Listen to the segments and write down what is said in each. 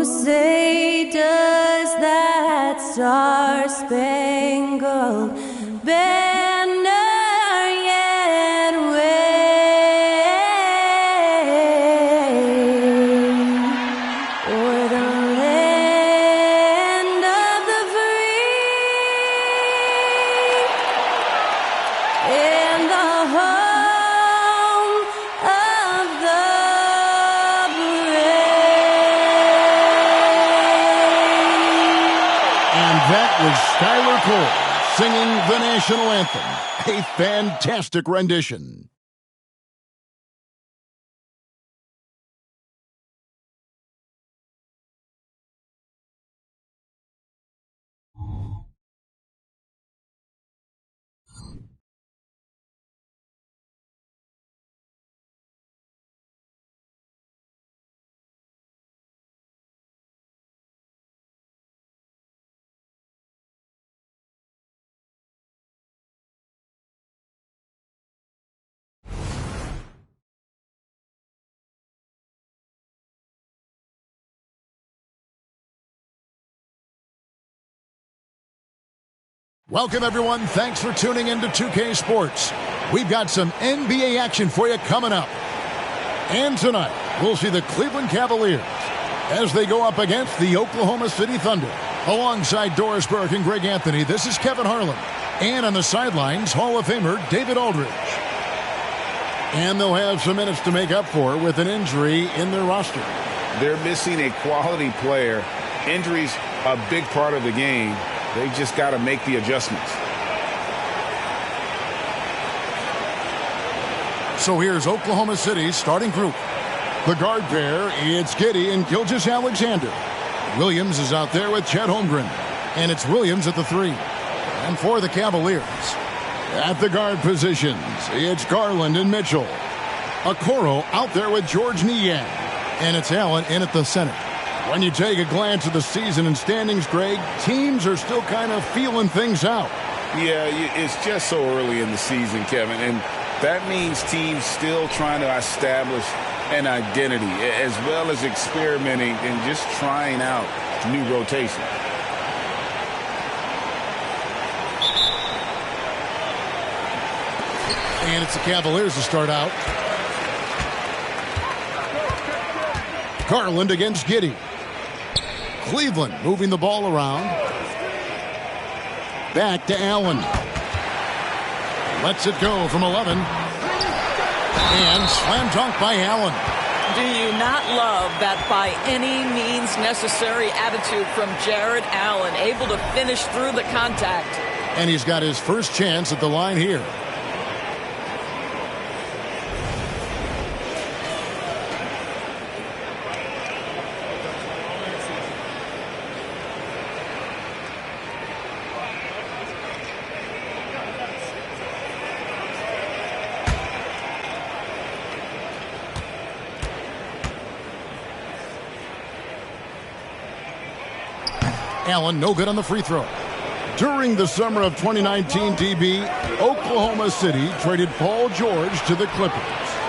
say does that star-spangled banner yet wave o'er the land of the free and the home of the That was Skylar Cole singing the national anthem. A fantastic rendition. Welcome, everyone. Thanks for tuning in to 2K Sports. We've got some NBA action for you coming up. And tonight, we'll see the Cleveland Cavaliers as they go up against the Oklahoma City Thunder. Alongside Doris Burke and Greg Anthony, this is Kevin Harlan. And on the sidelines, Hall of Famer David Aldridge. And they'll have some minutes to make up for with an injury in their roster. They're missing a quality player. Injuries a big part of the game. They just got to make the adjustments. So here's Oklahoma City's starting group. The guard pair, it's Giddey and Gilgeous-Alexander. Williams is out there with Chet Holmgren. And it's Williams at the 3. And for the Cavaliers, at the guard positions, it's Garland and Mitchell. Okoro out there with George Niang. And it's Allen in at the center. When you take a glance at the season and standings, Greg, teams are still kind of feeling things out. Yeah, it's just so early in the season, Kevin, and that means teams still trying to establish an identity as well as experimenting and just trying out new rotation. And it's the Cavaliers to start out. Garland against Giddey. Cleveland moving the ball around. Back to Allen. Lets it go from 11. And slam dunk by Allen. Do you not love that by any means necessary attitude from Jared Allen, able to finish through the contact? And he's got his first chance at the line here. Allen, no good on the free throw. During the summer of 2019, DB, Oklahoma City traded Paul George to the Clippers.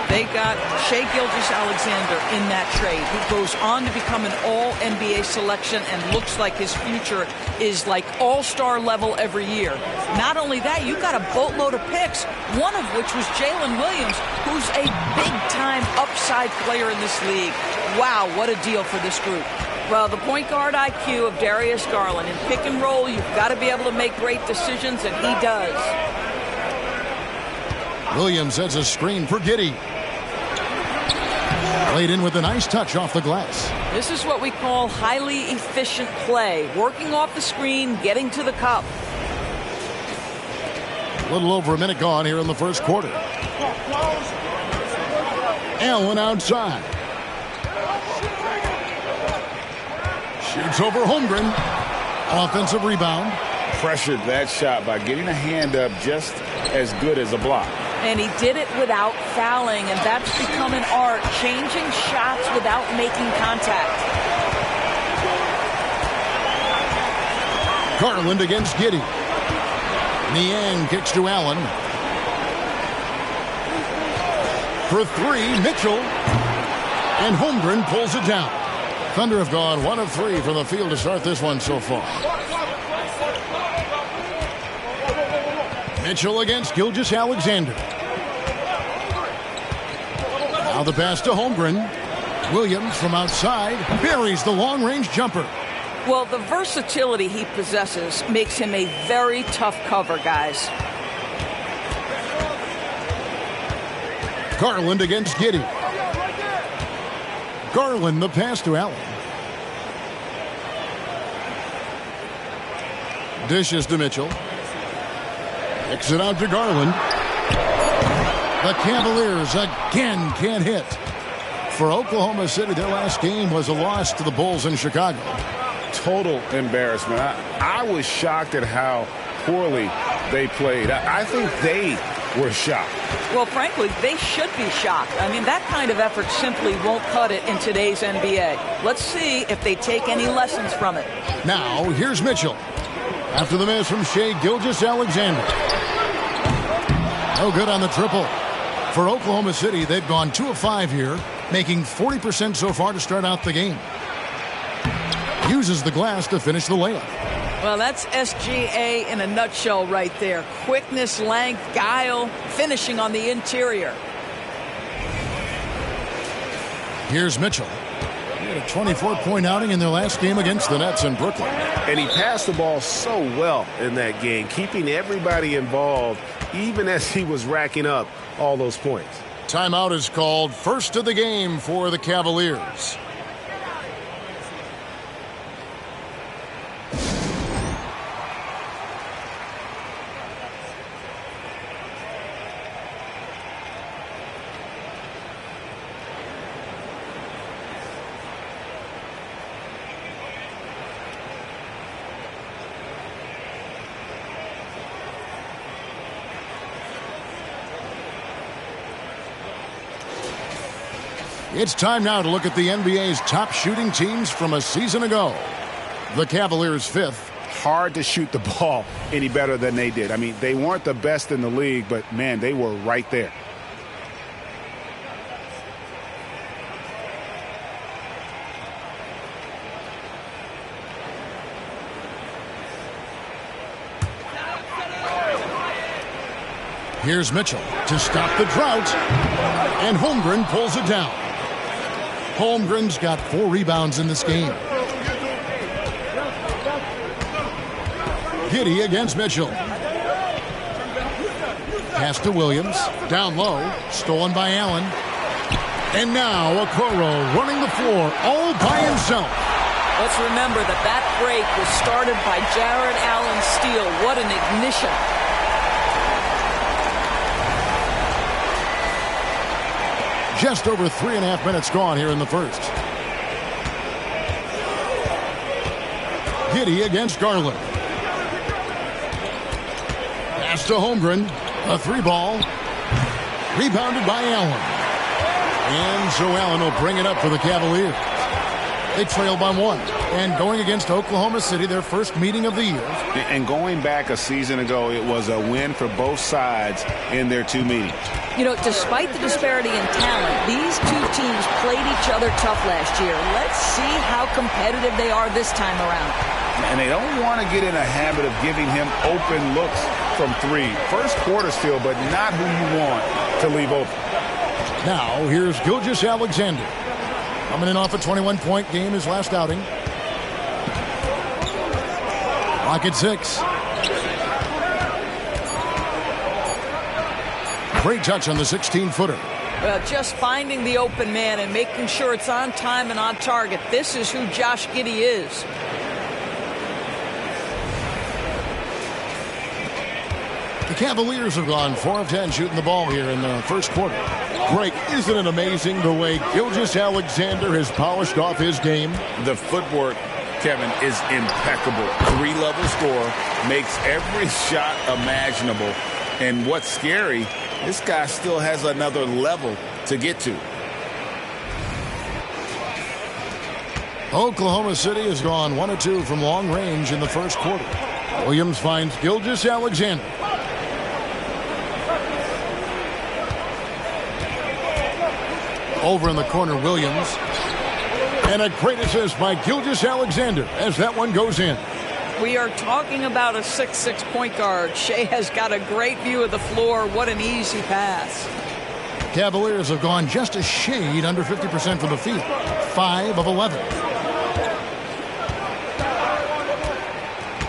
They got Shai Gilgeous-Alexander in that trade, who goes on to become an all-NBA selection and looks like his future is like all-star level every year. Not only that, you got a boatload of picks, one of which was Jalen Williams, who's a big-time upside player in this league. Wow, what a deal for this group. Well, the point guard IQ of Darius Garland. In pick and roll, you've got to be able to make great decisions, and he does. Williams has a screen for Giddey. Played in with a nice touch off the glass. This is what we call highly efficient play. Working off the screen, getting to the cup. A little over a minute gone here in the first quarter. Allen outside. Shoots over Holmgren. Offensive rebound. Pressured that shot by getting a hand up just as good as a block. And he did it without fouling, and that's become an art, changing shots without making contact. Garland against Giddey. Niang kicks to Allen. For 3, Mitchell. And Holmgren pulls it down. Thunder have gone 1 of 3 from the field to start this one so far. Mitchell against Gilgeous-Alexander. Now the pass to Holmgren. Williams from outside buries the long-range jumper. Well, the versatility he possesses makes him a very tough cover, guys. Garland against Giddey. Garland the pass to Allen. Dishes to Mitchell. Kicks it out to Garland. The Cavaliers again can't hit. For Oklahoma City, their last game was a loss to the Bulls in Chicago. Total embarrassment. I was shocked at how poorly they played. I think they were shocked. Well, frankly, they should be shocked. I mean, that kind of effort simply won't cut it in today's NBA. Let's see if they take any lessons from it. Now, here's Mitchell. After the miss from Shai Gilgeous-Alexander. No good on the triple. For Oklahoma City, they've gone 2 of 5 here, making 40% so far to start out the game. Uses the glass to finish the layup. Well, that's SGA in a nutshell right there. Quickness, length, guile, finishing on the interior. Here's Mitchell. He had a 24-point outing in their last game against the Nets in Brooklyn. And he passed the ball so well in that game, keeping everybody involved, even as he was racking up all those points. Timeout is called. First of the game for the Cavaliers. It's time now to look at the NBA's top shooting teams from a season ago. The Cavaliers 5th. Hard to shoot the ball any better than they did. I mean, they weren't the best in the league, but, man, they were right there. Here's Mitchell to stop the drought. And Holmgren pulls it down. Holmgren's got 4 rebounds in this game. Giddey against Mitchell. Pass to Williams. Down low. Stolen by Allen. And now Okoro running the floor all by himself. Let's remember that break was started by Jared Allen's steal. What an ignition. Just over 3.5 minutes gone here in the first. Giddey against Garland. Pass to Holmgren. A 3-ball. Rebounded by Allen. And so Allen will bring it up for the Cavaliers. They trail by 1. And going against Oklahoma City, their first meeting of the year. And going back a season ago, it was a win for both sides in their 2 meetings. You know, despite the disparity in talent, these 2 teams played each other tough last year. Let's see how competitive they are this time around. And they don't want to get in a habit of giving him open looks from 3. First quarter still, but not who you want to leave open. Now, here's Gilgeous-Alexander. Coming in off a 21-point game his last outing. Clock at 6. Great touch on the 16-footer. Well, just finding the open man and making sure it's on time and on target. This is who Josh Giddey is. The Cavaliers have gone 4 of 10 shooting the ball here in the first quarter. Greg, isn't it amazing the way Gilgeous-Alexander has polished off his game? The footwork, Kevin, is impeccable. 3-level scorer, makes every shot imaginable. And what's scary, this guy still has another level to get to. Oklahoma City has gone 1 of 2 from long range in the first quarter. Williams finds Gilgeous-Alexander. Over in the corner, Williams. And a great assist by Gilgeous-Alexander as that one goes in. We are talking about a 6'6" point guard. Shea has got a great view of the floor. What an easy pass. Cavaliers have gone just a shade under 50% from the field. 5 of 11.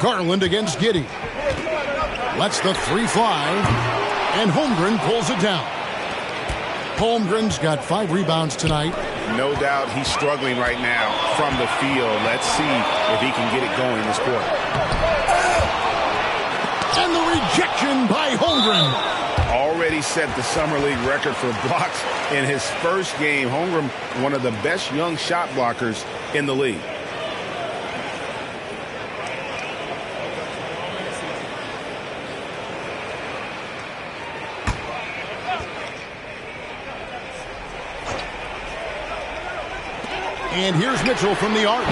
Garland against Giddey. Lets the three fly. And Holmgren pulls it down. Holmgren's got 5 rebounds tonight. No doubt he's struggling right now from the field. Let's see if he can get it going this quarter. And the rejection by Holmgren. Already set the Summer League record for blocks in his first game. Holmgren, one of the best young shot blockers in the league. And here's Mitchell from the arc.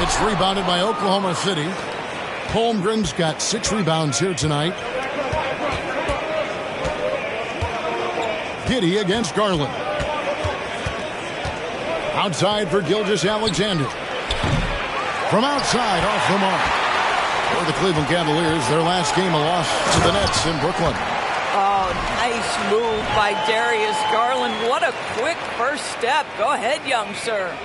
It's rebounded by Oklahoma City. Holmgren's got 6 rebounds here tonight. Giddey against Garland. Outside for Gilgeous-Alexander. From outside, off the mark. For the Cleveland Cavaliers, their last game a loss to the Nets in Brooklyn. Oh, nice move by Darius Garland. What a quick first step. Go ahead, young sir.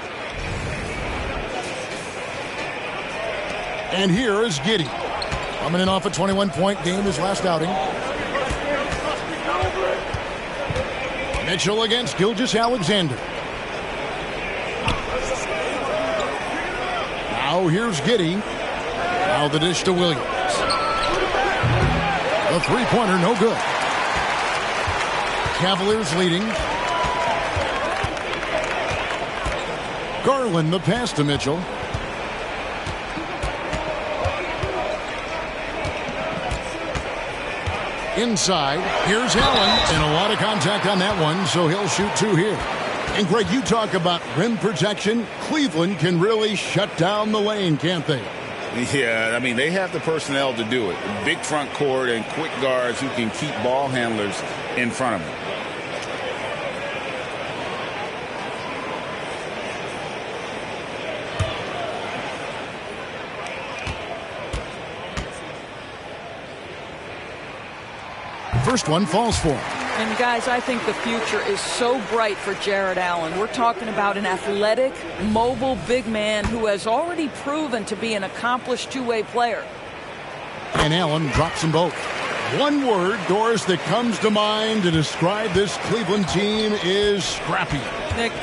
And here is Giddey. Coming in off a 21-point game his last outing. Mitchell against Gilgeous-Alexander. Now here's Giddey. Now the dish to Williams. The three-pointer no good. Cavaliers leading. Garland the pass to Mitchell. Inside, here's Allen, and a lot of contact on that one, so he'll shoot 2 here. And Greg, you talk about rim protection. Cleveland can really shut down the lane, can't they? Yeah, I mean, they have the personnel to do it. Big front court and quick guards who can keep ball handlers in front of them. First one falls for him. And guys, I think the future is so bright for Jared Allen. We're talking about an athletic, mobile big man who has already proven to be an accomplished two-way player. And Allen drops them both. One word, Doris, that comes to mind to describe this Cleveland team is scrappy.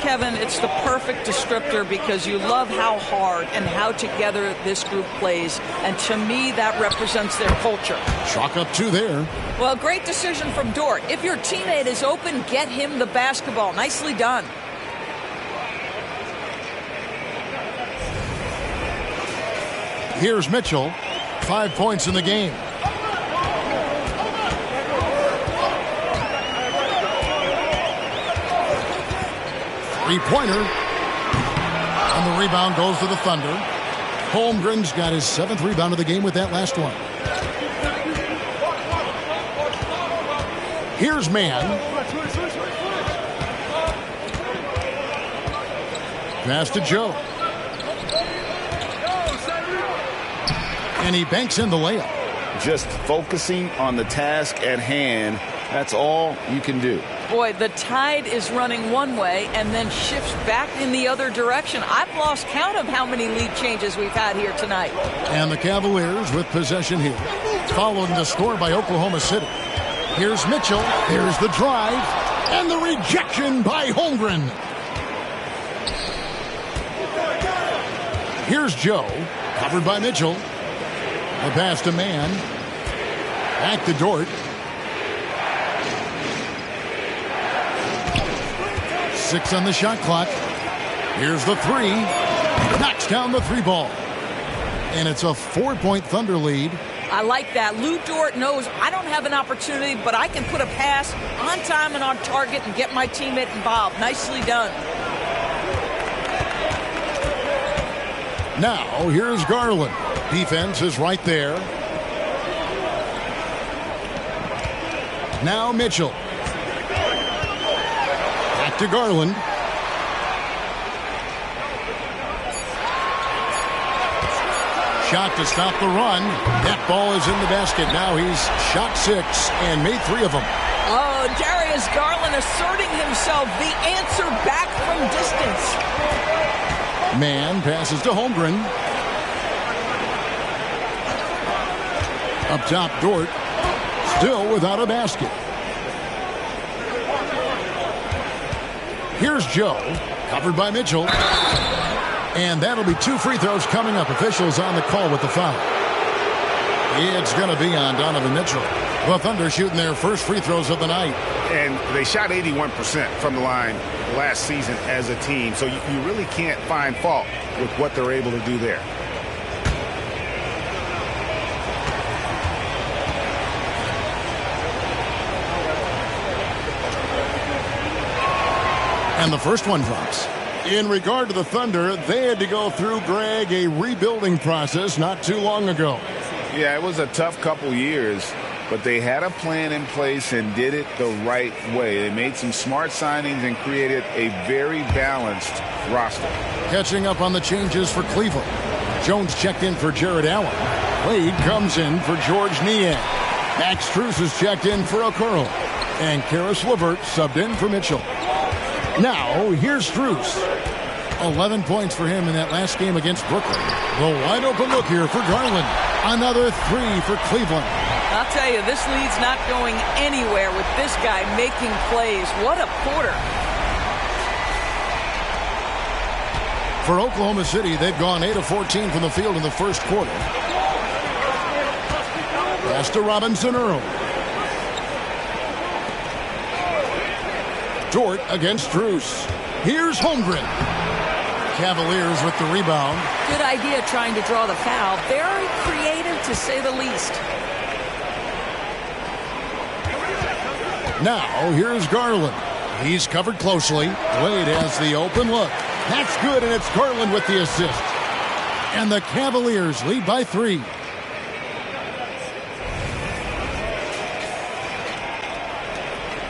Kevin, it's the perfect descriptor because you love how hard and how together this group plays. And to me, that represents their culture. Chalk up 2 there. Well, great decision from Dort. If your teammate is open, get him the basketball. Nicely done. Here's Mitchell. 5 points in the game. Three-pointer. And the rebound goes to the Thunder. Holmgren's got his 7th rebound of the game with that last one. Here's Mann. Pass to Joe. And he banks in the layup. Just focusing on the task at hand. That's all you can do. Boy, the tide is running one way and then shifts back in the other direction. I've lost count of how many lead changes we've had here tonight. And the Cavaliers with possession here. Following the score by Oklahoma City. Here's Mitchell. Here's the drive. And the rejection by Holmgren. Here's Joe. Covered by Mitchell. The pass to Mann. Back to Dort. 6 on the shot clock. Here's the 3. Knocks down the 3 ball. And it's a 4-point Thunder lead. I like that. Lou Dort knows I don't have an opportunity, but I can put a pass on time and on target and get my teammate involved. Nicely done. Now, here's Garland. Defense is right there. Now Mitchell. Back to Garland. shot to stop the run. That ball is in the basket. Now he's shot 6 and made 3 of them. Oh, Darius Garland asserting himself, the answer back from distance. Man passes to Holmgren. Up top, Dort. Still without a basket. Here's Joe. Covered by Mitchell. And that'll be 2 free throws coming up. Officials on the call with the foul. It's going to be on Donovan Mitchell. The Thunder shooting their first free throws of the night. And they shot 81% from the line last season as a team. So you really can't find fault with what they're able to do there. And the first one drops. In regard to the Thunder, they had to go through, Greg, a rebuilding process not too long ago. Yeah, it was a tough couple years, but they had a plan in place and did it the right way. They made some smart signings and created a very balanced roster. Catching up on the changes for Cleveland. Jones checked in for Jared Allen. Wade comes in for George Niang. Max Strus is checked in for Okoro. And Karis LeVert subbed in for Mitchell. Now, here's Strus. 11 points for him in that last game against Brooklyn. The wide open look here for Garland. Another 3 for Cleveland. I'll tell you, this lead's not going anywhere with this guy making plays. What a quarter. For Oklahoma City, they've gone 8 of 14 from the field in the first quarter. Pass to Robinson Earl. Dort against Strus. Here's Holmgren. Cavaliers with the rebound. Good idea trying to draw the foul. Very creative, to say the least. Now, here's Garland. He's covered closely. Wade has the open look. That's good, and it's Garland with the assist. And the Cavaliers lead by 3.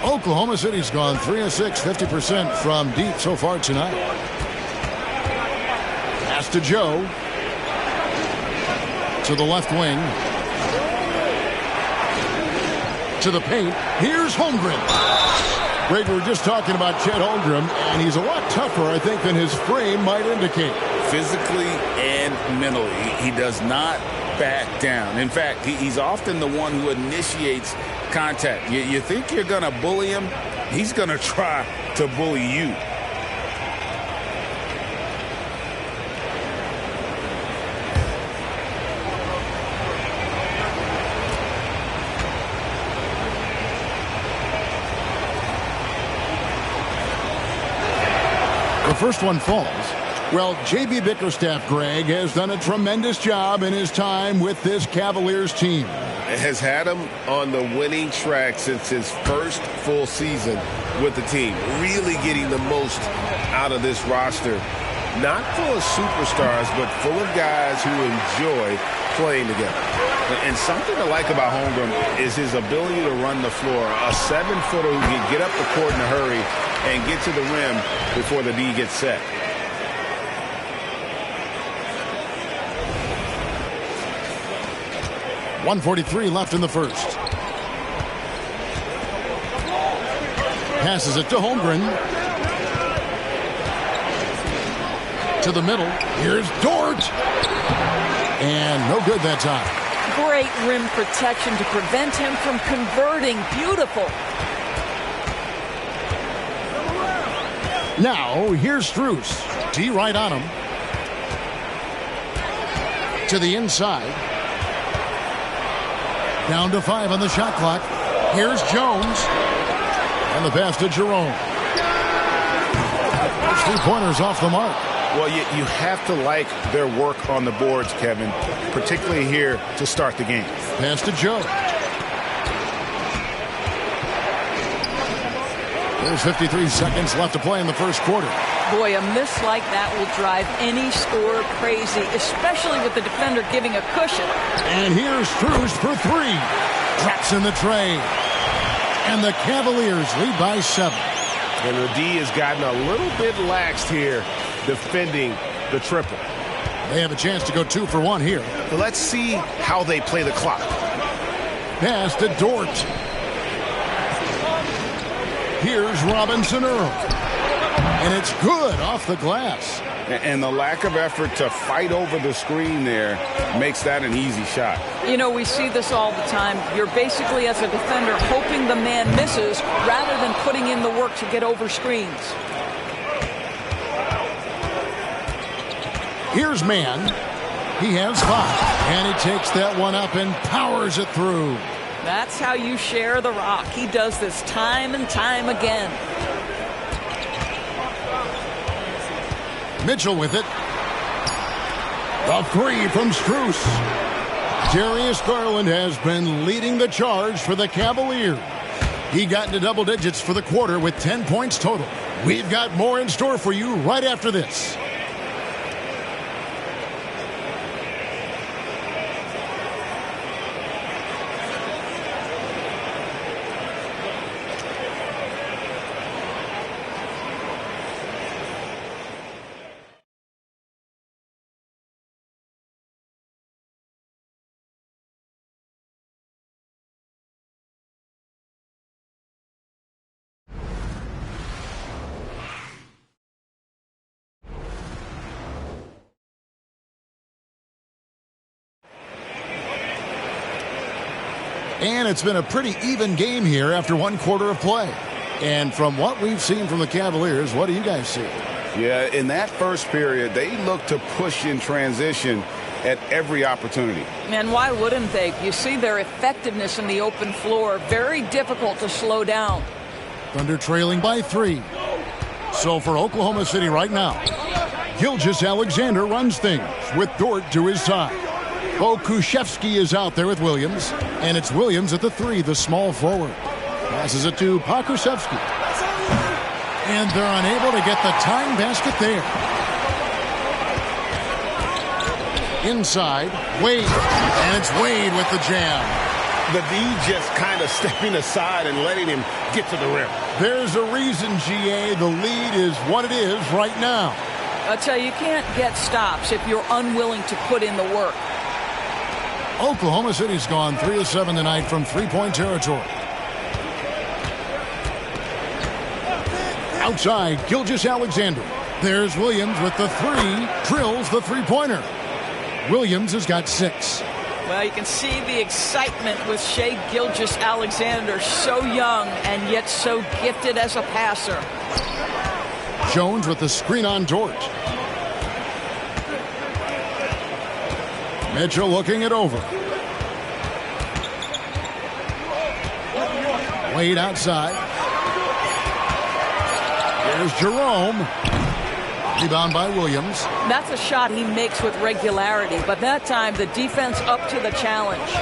Oklahoma City's gone 3 of 6, 50% from deep so far tonight. Pass to Joe. To the left wing. To the paint. Here's Holmgren. Greg, we were just talking about Chet Holmgren, and he's a lot tougher, I think, than his frame might indicate. Physically and mentally, he does not back down. In fact, he's often the one who initiates contact. You think you're going to bully him, he's going to try to bully you. The first one falls. Well, J.B. Bickerstaff, Greg, has done a tremendous job in his time with this Cavaliers team. Has had him on the winning track since his first full season with the team. Really getting the most out of this roster. Not full of superstars, but full of guys who enjoy playing together. And something to like about Holmgren is his ability to run the floor. A 7-footer who can get up the court in a hurry and get to the rim before the D gets set. .143 left in the first. Passes it to Holmgren. To the middle. Here's Dort. And no good that time. Great rim protection to prevent him from converting. Beautiful. Now, here's Strus. D right on him. To the inside. Down to 5 on the shot clock. Here's Jones. And the pass to Jerome. 3-pointers off the mark. Well, you have to like their work on the boards, Kevin, particularly here to start the game. Pass to Joe. There's 53 seconds left to play in the first quarter. Boy, a miss like that will drive any scorer crazy, especially with the defender giving a cushion. And here's Strus for 3. Drops in the tray. And the Cavaliers lead by 7. And the D has gotten a little bit laxed here defending the triple. They have a chance to go 2 for 1 here. Let's see how they play the clock. Pass to Dort. Here's Robinson Earl. And it's good off the glass. And the lack of effort to fight over the screen there makes that an easy shot. You know, we see this all the time. You're basically, as a defender, hoping the man misses rather than putting in the work to get over screens. Here's Mann. He has 5. And he takes that one up and powers it through. That's how you share the rock. He does this time and time again. Mitchell with it. The 3 from Strus. Darius Garland has been leading the charge for the Cavaliers. He got into double digits for the quarter with 10 points total. We've got more in store for you right after this. And it's been a pretty even game here after 1 quarter of play. And from what we've seen from the Cavaliers, what do you guys see? Yeah, in that first period, they looked to push in transition at every opportunity. And why wouldn't they? You see their effectiveness in the open floor. Very difficult to slow down. Thunder trailing by 3. So for Oklahoma City right now, Gilgeous-Alexander runs things with Dort to his side. Okushevsky is out there with Williams, and it's Williams at the 3, the small forward. Passes it to Pokusevsky. And they're unable to get the tying basket there. Inside, Wade. And it's Wade with the jam. The D just kind of stepping aside and letting him get to the rim. There's a reason, GA, the lead is what it is right now. I'll tell you, you can't get stops if you're unwilling to put in the work. Oklahoma City's gone 3 of 7 tonight from 3-point territory. Outside, Gilgeous-Alexander. There's Williams with the 3. Drills the 3-pointer. Williams has got 6. Well, you can see the excitement with Shai Gilgeous-Alexander. So young and yet so gifted as a passer. Jones with the screen on Dort. Mitchell looking it over. Wade outside. Here's Jerome. Rebound by Williams. That's a shot he makes with regularity, but that time the defense up to the challenge.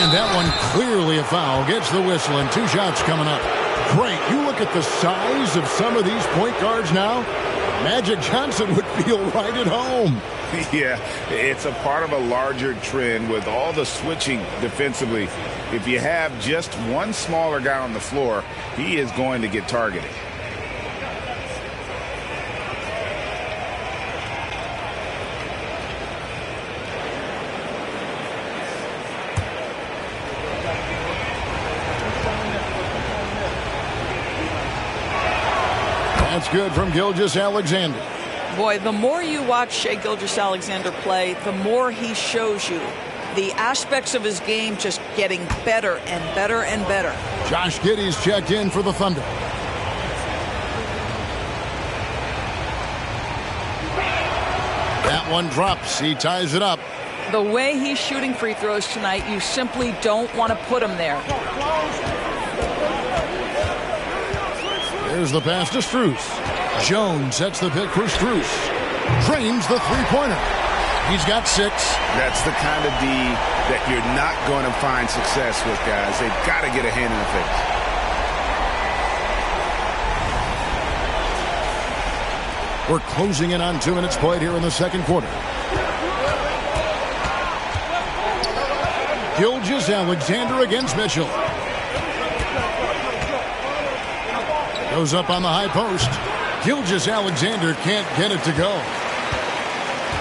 And that one clearly a foul. Gets the whistle and 2 shots coming up. Great. You look at the size of some of these point guards now. Magic Johnson would feel right at home. Yeah, it's a part of a larger trend with all the switching defensively. If you have just one smaller guy on the floor, he is going to get targeted. That's good from Gilgeous-Alexander. Boy, the more you watch Shai Gilgeous-Alexander play, the more he shows you the aspects of his game just getting better and better and better. Josh Giddey's checked in for the Thunder. That one drops. He ties it up. The way he's shooting free throws tonight, you simply don't want to put him there. There's the pass to Strus. Jones sets the pick for Strus. Drains the 3-pointer. He's got 6. That's the kind of D that you're not going to find success with, guys. They've got to get a hand in the face. We're closing in on 2 minutes played here in the second quarter. Gilgeous-Alexander against Mitchell. Goes up on the high post. Gilgeous-Alexander can't get it to go.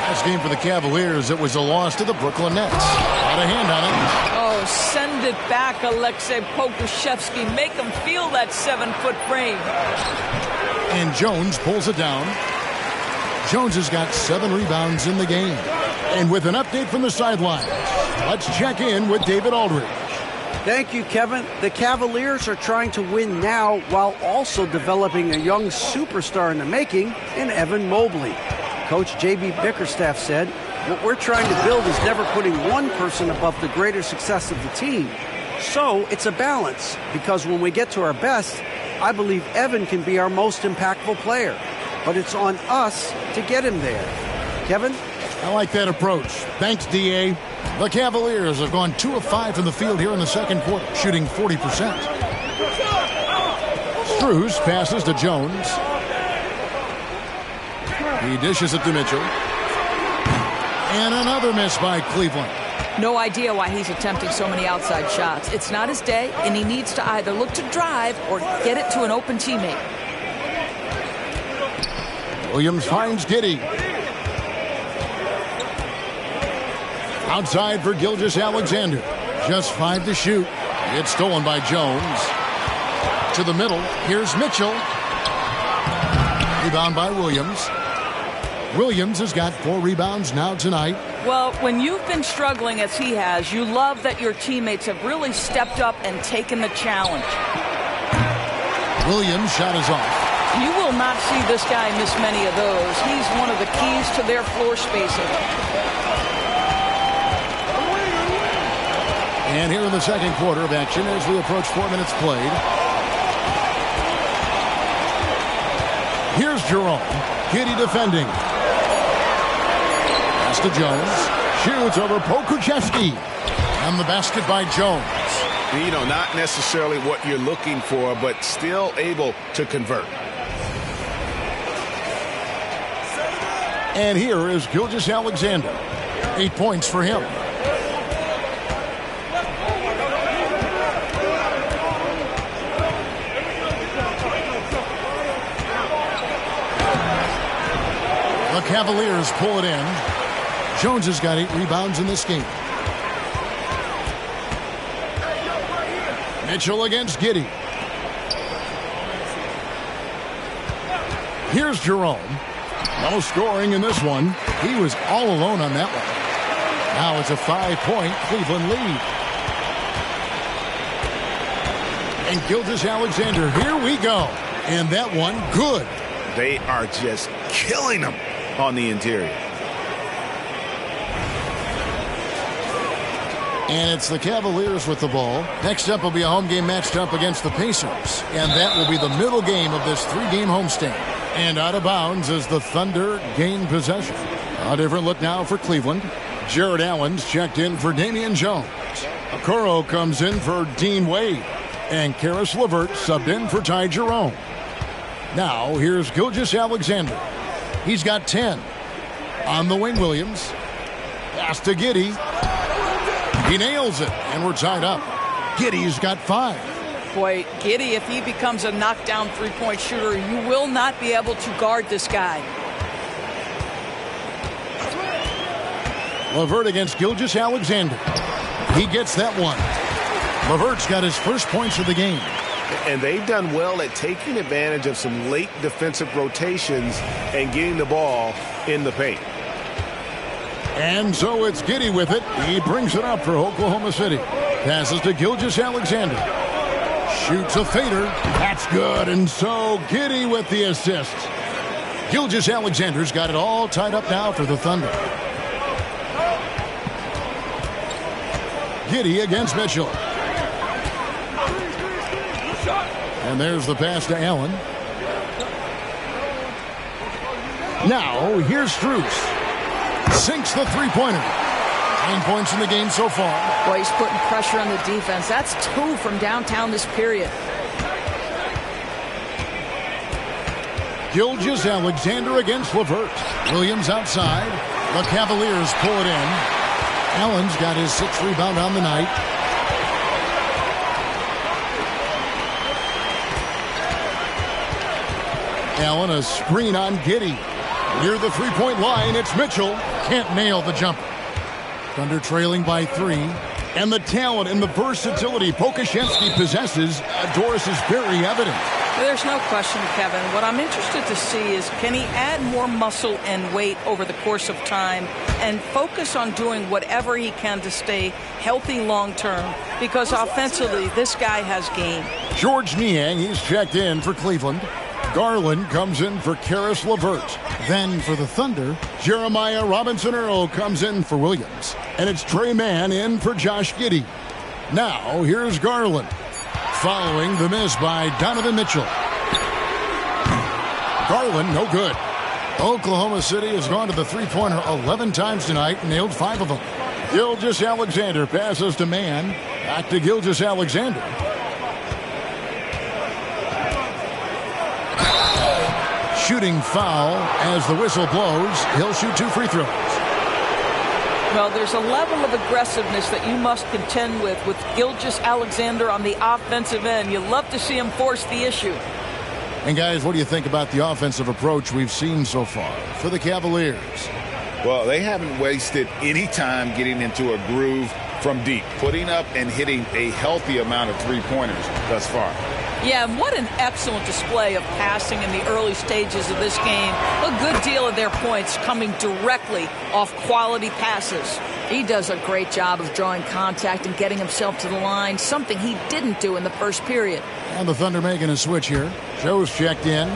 Last game for the Cavaliers, it was a loss to the Brooklyn Nets. Got a hand on it. Oh, send it back, Alexei Pokusevski. Make him feel that 7-foot frame. And Jones pulls it down. Jones has got 7 rebounds in the game. And with an update from the sideline, let's check in with David Aldridge. Thank you, Kevin. The Cavaliers are trying to win now while also developing a young superstar in the making in Evan Mobley. Coach J.B. Bickerstaff said, "What we're trying to build is never putting one person above the greater success of the team. So it's a balance, because when we get to our best, I believe Evan can be our most impactful player. But it's on us to get him there." Kevin? I like that approach. Thanks, D.A. The Cavaliers have gone 2 of 5 from the field here in the second quarter, shooting 40%. Strus passes to Jones. He dishes it to Mitchell. And another miss by Cleveland. No idea why he's attempting so many outside shots. It's not his day, and he needs to either look to drive or get it to an open teammate. Williams finds Giddey. Outside for Gilgeous-Alexander. Just 5 to shoot. It's stolen by Jones. To the middle. Here's Mitchell. Rebound by Williams. Williams has got 4 rebounds now tonight. Well, when you've been struggling as he has, you love that your teammates have really stepped up and taken the challenge. Williams' shot is off. You will not see this guy miss many of those. He's one of the keys to their floor spacing. And here in the second quarter of action as we approach 4 minutes played. Here's Jerome. Giddey defending. Pass to Jones. Shoots over Pokusevski. And the basket by Jones. You know, not necessarily what you're looking for, but still able to convert. And here is Gilgeous-Alexander. 8 points for him. The Cavaliers pull it in. Jones has got 8 rebounds in this game. Mitchell against Giddey. Here's Jerome. No scoring in this one. He was all alone on that one. Now it's a 5-point Cleveland lead. And Gilgeous-Alexander, here we go. And that one, good. They are just killing them on the interior. And it's the Cavaliers with the ball. Next up will be a home game matched up against the Pacers. And that will be the middle game of this 3-game homestand. And out of bounds as the Thunder gain possession. A different look now for Cleveland. Jared Allen's checked in for Damian Jones. Okoro comes in for Dean Wade. And Karis LeVert subbed in for Ty Jerome. Now here's Gilgeous-Alexander. He's got 10. On the wing, Williams. Pass to Giddey. He nails it, and we're tied up. Giddey's got 5. Boy, Giddey, if he becomes a knockdown three-point shooter, you will not be able to guard this guy. LeVert against Gilgeous-Alexander. He gets that one. LeVert's got his first points of the game. And they've done well at taking advantage of some late defensive rotations and getting the ball in the paint. And so it's Giddey with it. He brings it up for Oklahoma City. Passes to Gilgeous-Alexander. Shoots a fader. That's good. And so Giddey with the assist. Gilgeous-Alexander's got it all tied up now for the Thunder. Giddey against Mitchell. And there's the pass to Allen. Now here's Strus. Sinks the three-pointer. 9 points in the game so far. Boy, he's putting pressure on the defense. That's 2 from downtown this period. Gilgeous-Alexander against LeVert. Williams outside. The Cavaliers pull it in. Allen's got his 6th rebound on the night. Allen, a screen on Giddey. Near the three-point line, it's Mitchell. Can't nail the jumper. Thunder trailing by 3. And the talent and the versatility Pokashevsky possesses, Doris, is very evident. There's no question, Kevin. What I'm interested to see is, can he add more muscle and weight over the course of time and focus on doing whatever he can to stay healthy long term? Because offensively, this guy has game. George Niang, he's checked in for Cleveland. Garland comes in for Karis LeVert. Then for the Thunder, Jeremiah Robinson-Earl comes in for Williams. And it's Trey Mann in for Josh Giddey. Now, here's Garland. Following the miss by Donovan Mitchell. Garland, no good. Oklahoma City has gone to the three-pointer 11 times tonight, nailed 5 of them. Gilgeous-Alexander passes to Mann. Back to Gilgeous-Alexander. Shooting foul as the whistle blows. He'll shoot 2 free throws. Well, there's a level of aggressiveness that you must contend with Gilgeous-Alexander on the offensive end. You love to see him force the issue. And guys, what do you think about the offensive approach we've seen so far for the Cavaliers? Well, they haven't wasted any time getting into a groove from deep, putting up and hitting a healthy amount of three-pointers thus far. Yeah, and what an excellent display of passing in the early stages of this game. A good deal of their points coming directly off quality passes. He does a great job of drawing contact and getting himself to the line, something he didn't do in the first period. And the Thunder making a switch here. Joe's checked in.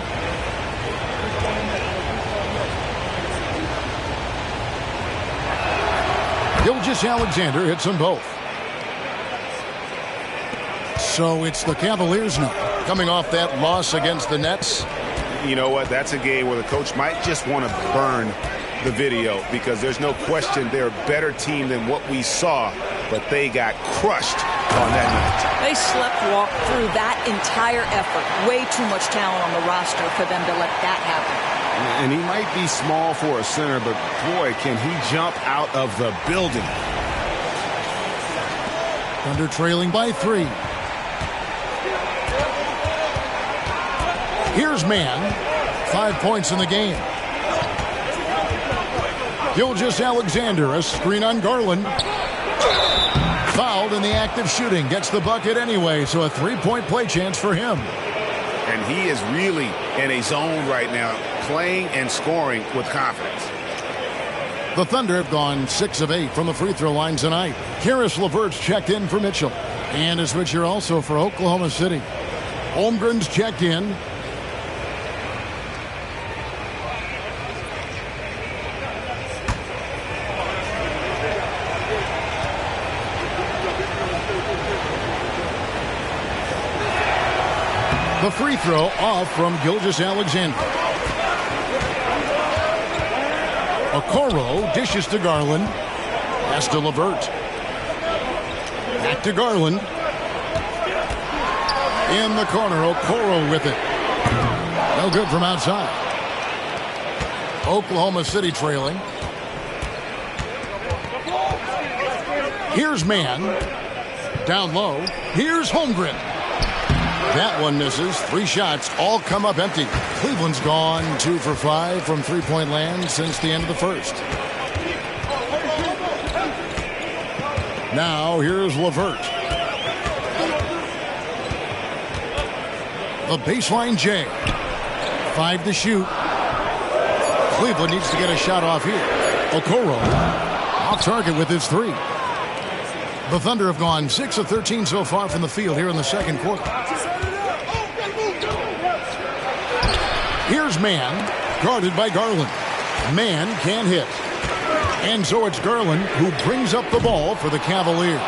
Gilgeous-Alexander hits them both. So it's the Cavaliers now, coming off that loss against the Nets. You know what? That's a game where the coach might just want to burn the video because there's no question they're a better team than what we saw, but they got crushed on that night. They sleptwalk through that entire effort. Way too much talent on the roster for them to let that happen. And he might be small for a center, but boy, can he jump out of the building. Thunder trailing by 3. Here's Mann. 5 points in the game. Gilgeous-Alexander, a screen on Garland. Fouled in the act of shooting. Gets the bucket anyway, so a 3-point play chance for him. And he is really in a zone right now, playing and scoring with confidence. The Thunder have gone 6 of 8 from the free throw line tonight. Karis LeVert's checked in for Mitchell. And a switcher also for Oklahoma City. Holmgren's checked in. The free throw off from Gilgeous-Alexander. Okoro dishes to Garland. Pass to LeVert. Back to Garland. In the corner, Okoro with it. No good from outside. Oklahoma City trailing. Here's Mann. Down low. Here's Holmgren. That one misses. 3 shots all come up empty. Cleveland's gone 2 for 5 from three-point land since the end of the first. Now here's LeVert. The baseline J. 5 to shoot. Cleveland needs to get a shot off here. Okoro off target with his 3. The Thunder have gone 6 of 13 so far from the field here in the second quarter. Here's Mann, guarded by Garland. Mann can't hit. And so it's Garland who brings up the ball for the Cavaliers.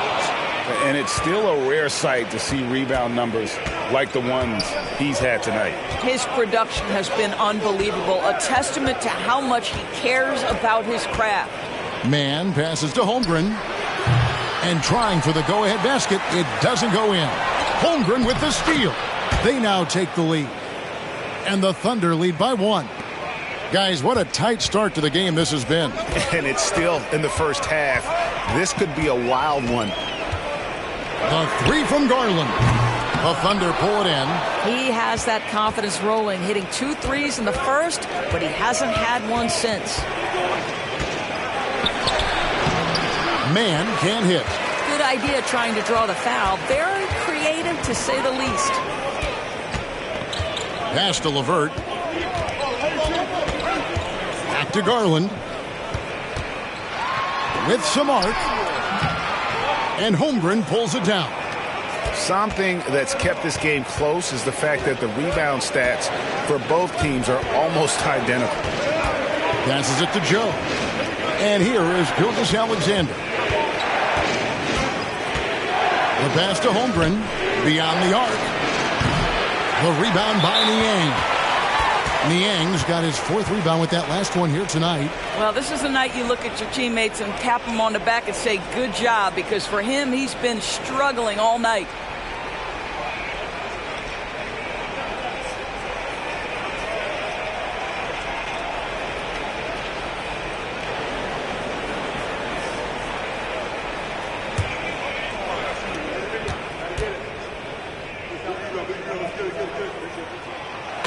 And it's still a rare sight to see rebound numbers like the ones he's had tonight. His production has been unbelievable, a testament to how much he cares about his craft. Mann passes to Holmgren. And trying for the go-ahead basket, it doesn't go in. Holmgren with the steal. They now take the lead. And the Thunder lead by 1. Guys, what a tight start to the game this has been. And it's still in the first half. This could be a wild one. The 3 from Garland. The Thunder pull it in. He has that confidence rolling, hitting 2 threes in the first, but he hasn't had one since. Man can't hit. Good idea trying to draw the foul. Very creative, to say the least. Pass to LeVert. Back to Garland. With some arc. And Holmgren pulls it down. Something that's kept this game close is the fact that the rebound stats for both teams are almost identical. Passes it to Joe. And here is Gilgeous-Alexander. The pass to Holmgren. Beyond the arc. The rebound by Niang. Niang's got his 4th rebound with that last one here tonight. Well, this is the night you look at your teammates and tap them on the back and say, good job, because for him, he's been struggling all night.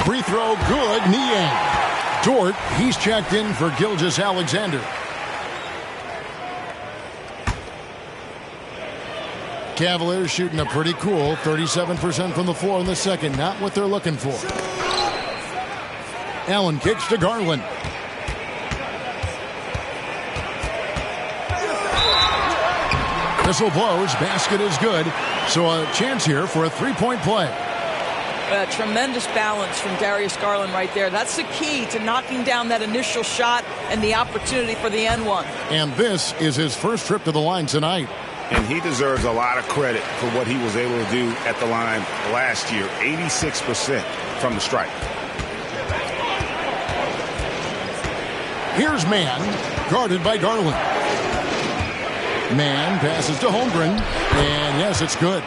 Free throw good. Niang. Dort, he's checked in for Gilgeous-Alexander. Cavaliers shooting a pretty cool 37% from the floor in the second. Not what they're looking for. Allen kicks to Garland. Whistle blows. Basket is good. So a chance here for a three-point play. Tremendous balance from Darius Garland right there. That's the key to knocking down that initial shot and the opportunity for the N1. And this is his first trip to the line tonight. And he deserves a lot of credit for what he was able to do at the line last year. 86% from the stripe. Here's Mann, guarded by Garland. Mann passes to Holmgren. And yes, it's good.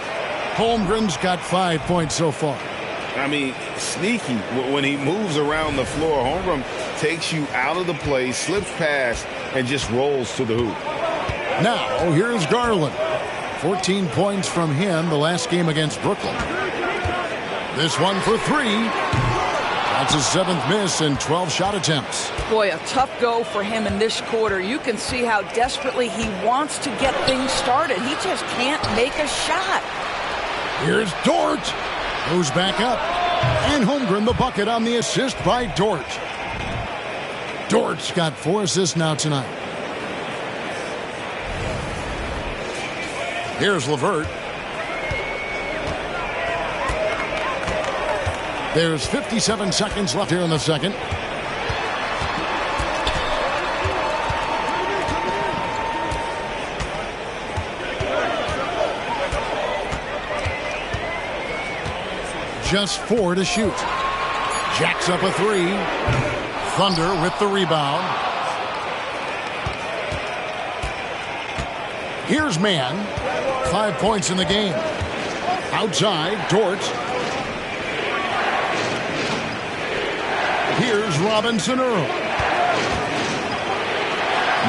Holmgren's got 5 points so far. I mean, sneaky. When he moves around the floor, Holmgren takes you out of the play, slips past, and just rolls to the hoop. Now, here's Garland. 14 points from him the last game against Brooklyn. This one for 3. That's his 7th miss in 12 shot attempts. Boy, a tough go for him in this quarter. You can see how desperately he wants to get things started. He just can't make a shot. Here's Dort. Goes back up. And Holmgren the bucket on the assist by Dort. Dort's got 4 assists now tonight. Here's LeVert. There's 57 seconds left here in the second. Just 4 to shoot. Jacks up a 3. Thunder with the rebound. Here's Mann. 5 points in the game. Outside, Dort. Here's Robinson Earl.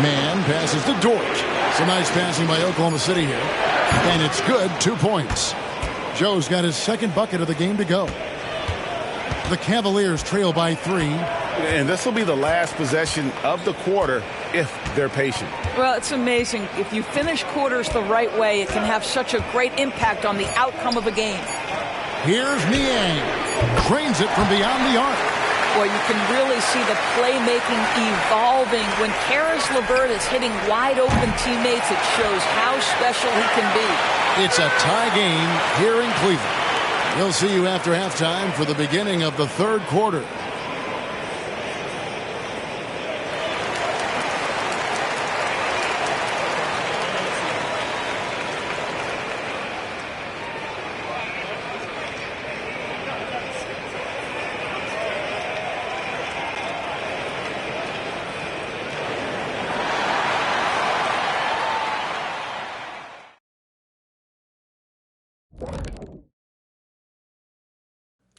Mann passes to Dort. Some nice passing by Oklahoma City here. And it's good, 2 points. Joe's got his second bucket of the game to go. The Cavaliers trail by 3. And this will be the last possession of the quarter if they're patient. Well, it's amazing. If you finish quarters the right way, it can have such a great impact on the outcome of a game. Here's Niang. Trains it from beyond the arc. Boy, you can really see the playmaking evolving. When Karis LeVert is hitting wide-open teammates, it shows how special he can be. It's a tie game here in Cleveland. We'll see you after halftime for the beginning of the third quarter.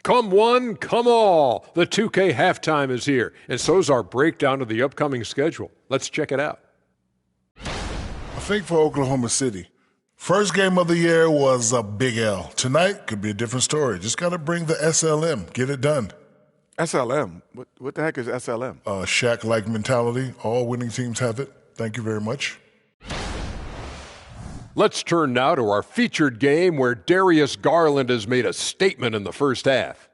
Come one, come all. The 2K halftime is here, and so's our breakdown of the upcoming schedule. Let's check it out. I think for Oklahoma City, First game of the year was a big L. Tonight could be a different story. Just got to bring the SLM. Get it done. SLM? What the heck is SLM? Shaq-like mentality. All winning teams have it. Thank you very much. Let's turn now to our featured game where Darius Garland has made a statement in the first half.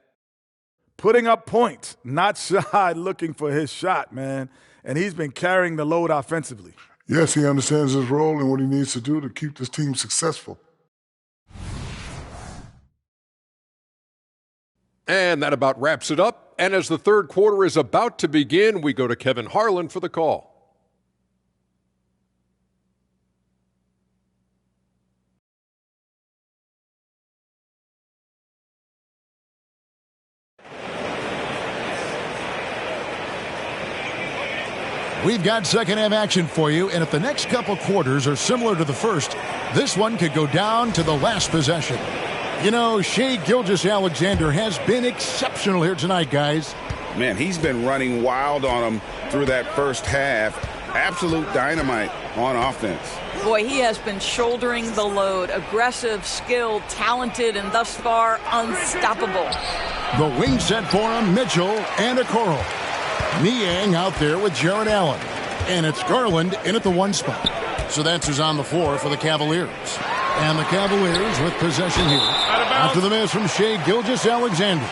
Putting up points, not shy looking for his shot, man. And he's been carrying the load offensively. Yes, he understands his role and what he needs to do to keep this team successful. And that about wraps it up. And as the third quarter is about to begin, we go to Kevin Harlan for the call. We've got second half action for you, and if the next couple quarters are similar to the first, this one could go down to the last possession. You know, Shai Gilgeous-Alexander has been exceptional here tonight, guys. Man, he's been running wild on him through that first half. Absolute dynamite on offense. Boy, he has been shouldering the load. Aggressive, skilled, talented, and thus far unstoppable. The wing set for him, Mitchell and Okoro. Niang out there with Jared Allen. And it's Garland in at the one spot. So that's who's on the floor for the Cavaliers. And the Cavaliers with possession here. After the miss from Shai Gilgeous-Alexander.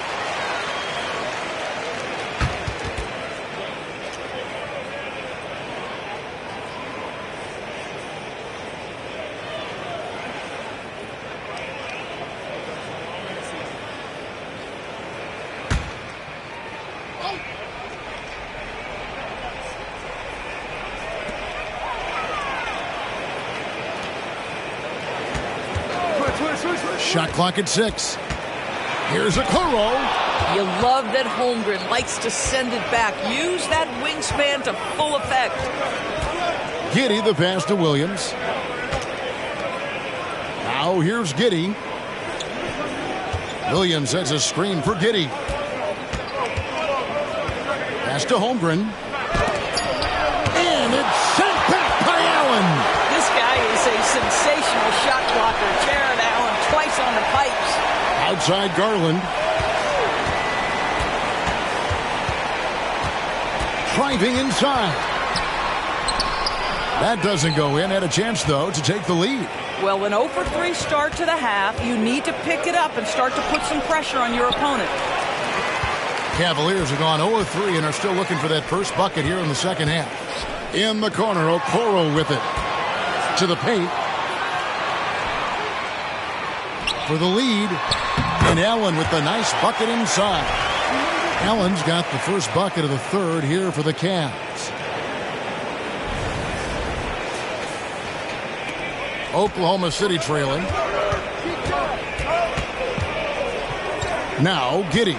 Shot clock at 6. Here's Okoro. You love that Holmgren likes to send it back. Use that wingspan to full effect. Giddey the pass to Williams. Now here's Giddey. Williams has a screen for Giddey. Pass to Holmgren. And it's sent back by Allen. This guy is a sensational shot blocker. Jared Allen twice on the pipes. Outside Garland. Driving inside. That doesn't go in. Had a chance, though, to take the lead. Well, an 0 for 3 start to the half. You need to pick it up and start to put some pressure on your opponent. Cavaliers have gone 0 3 and are still looking for that first bucket here in the second half. In the corner, Okoro with it. To the paint. For the lead. And Allen with the nice bucket inside. Allen's got the first bucket of the third here for the Cavs. Oklahoma City trailing. Now Giddey.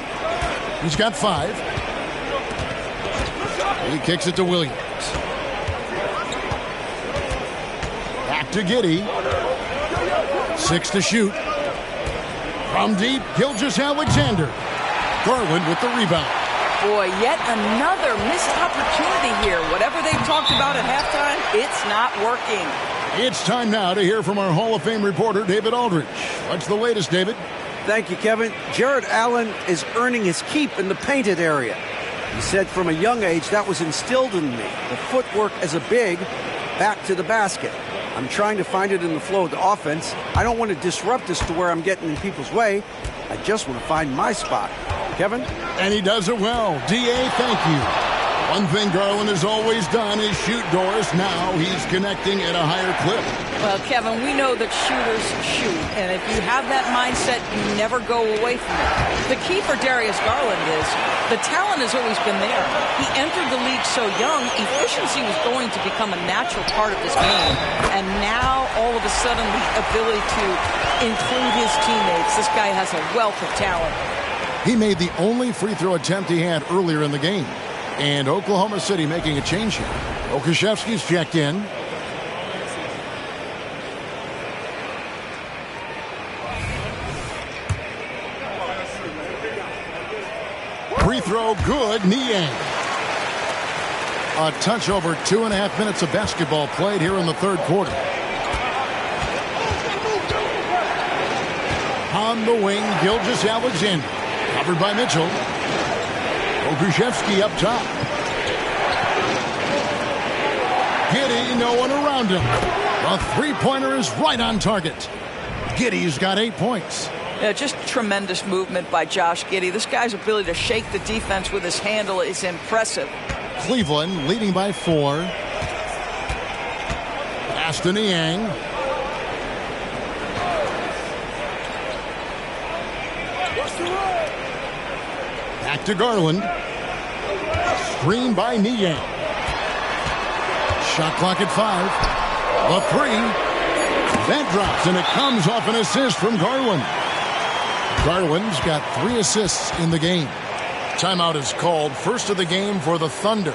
He's got 5. He kicks it to Williams. Back to Giddey. 6 to shoot. From deep, Gilgeous-Alexander. Garland with the rebound. Boy, yet another missed opportunity here. Whatever they talked about at halftime, it's not working. It's time now to hear from our Hall of Fame reporter, David Aldridge. What's the latest, David? Thank you, Kevin. Jared Allen is earning his keep in the painted area. He said from a young age that was instilled in me. The footwork as a big, back to the basket. I'm trying to find it in the flow of the offense. I don't want to disrupt this to where I'm getting in people's way. I just want to find my spot. Kevin? And he does it well. D.A., thank you. One thing Garland has always done is shoot doors. Now he's connecting at a higher clip. Well, Kevin, we know that shooters shoot, and if you have that mindset, you never go away from it. The key for Darius Garland is the talent has always been there. He entered the league so young, efficiency was going to become a natural part of this game, and now all of a sudden the ability to include his teammates. This guy has a wealth of talent. He made the only free throw attempt he had earlier in the game. And Oklahoma City making a change here. Okashevsky's checked in. Free throw good. Niang. A touch over 2.5 minutes of basketball played here in the third quarter. On the wing, Gilgeous-Alexander. Covered by Mitchell. Okushevsky up top. Giddey, no one around him. A three-pointer is right on target. Giddey's got 8 points. Yeah, just tremendous movement by Josh Giddey. This guy's ability to shake the defense with his handle is impressive. Cleveland leading by 4. Pass to Niang. Back to Garland. Screen by Niang. Shot clock at 5. A 3. That drops, and it comes off an assist from Garland. Garland's got 3 assists in the game. Timeout is called. First of the game for the Thunder.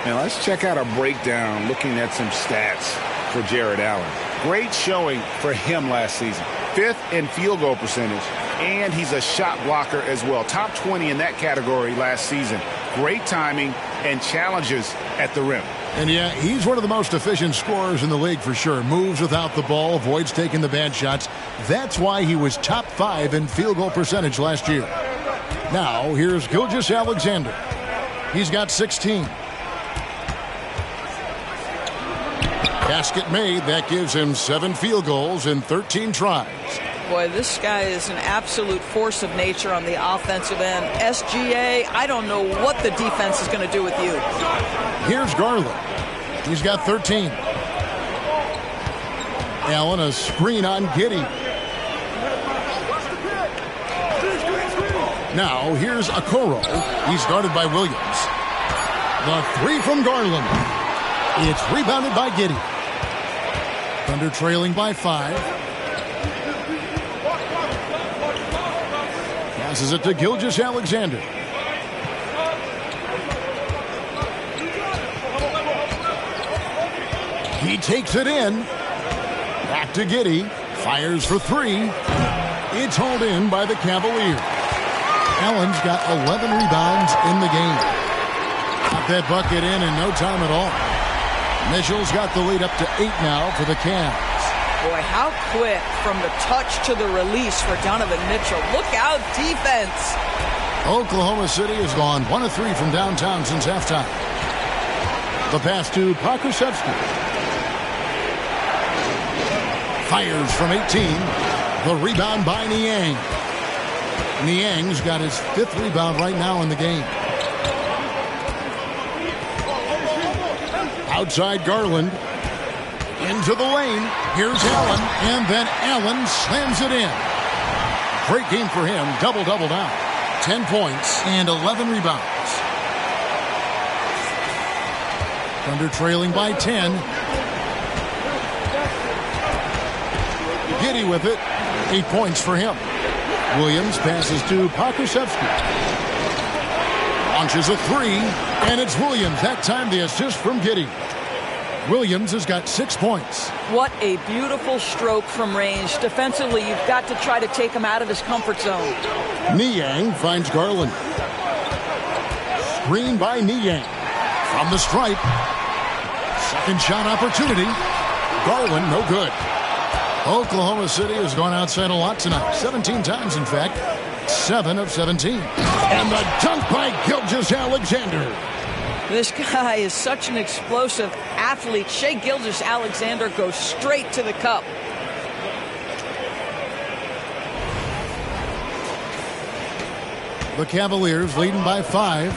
Now let's check out a breakdown looking at some stats for Jared Allen. Great showing for him last season. 5th in field goal percentage, and he's a shot blocker as well. Top 20 in that category last season. Great timing and challenges at the rim. And yeah, he's one of the most efficient scorers in the league for sure. Moves without the ball, avoids taking the bad shots. That's why he was top 5 in field goal percentage last year. Now, here's Gilgeous-Alexander. He's got 16. Basket made. That gives him 7 field goals in 13 tries. Boy, this guy is an absolute force of nature on the offensive end. SGA, I don't know what the defense is going to do with you. Here's Garland. He's got 13. Allen, a screen on Giddey. Now, here's Okoro. He's guarded by Williams. The 3 from Garland. It's rebounded by Giddey. Thunder trailing by 5. Passes it to Gilgeous-Alexander. He takes it in. Back to Giddey. Fires for 3. It's hauled in by the Cavaliers. Allen's got 11 rebounds in the game. Got that bucket in no time at all. Mitchell's got the lead up to 8 now for the Cavs. Boy, how quick from the touch to the release for Donovan Mitchell. Look out, defense. Oklahoma City has gone 1 of 3 from downtown since halftime. The pass to Pokusevski. Fires from 18. The rebound by Niang. Niang's got his 5th rebound right now in the game. Outside Garland. Into the lane. Here's Allen. And then Allen slams it in. Great game for him. Double-double now. 10 points and 11 rebounds. Thunder trailing by 10. Giddey with it. 8 points for him. Williams passes to Pokusevski. Launches a 3. And it's Williams. That time the assist from Giddey. Williams has got 6 points. What a beautiful stroke from range. Defensively, you've got to try to take him out of his comfort zone. Niang finds Garland. Screen by Niang. From the stripe. Second shot opportunity. Garland, no good. Oklahoma City has gone outside a lot tonight. 17 times, in fact. 7 of 17. And the dunk by Gilgeous-Alexander. This guy is such an explosive athlete. Shai Gilgeous-Alexander goes straight to the cup. The Cavaliers leading by 5.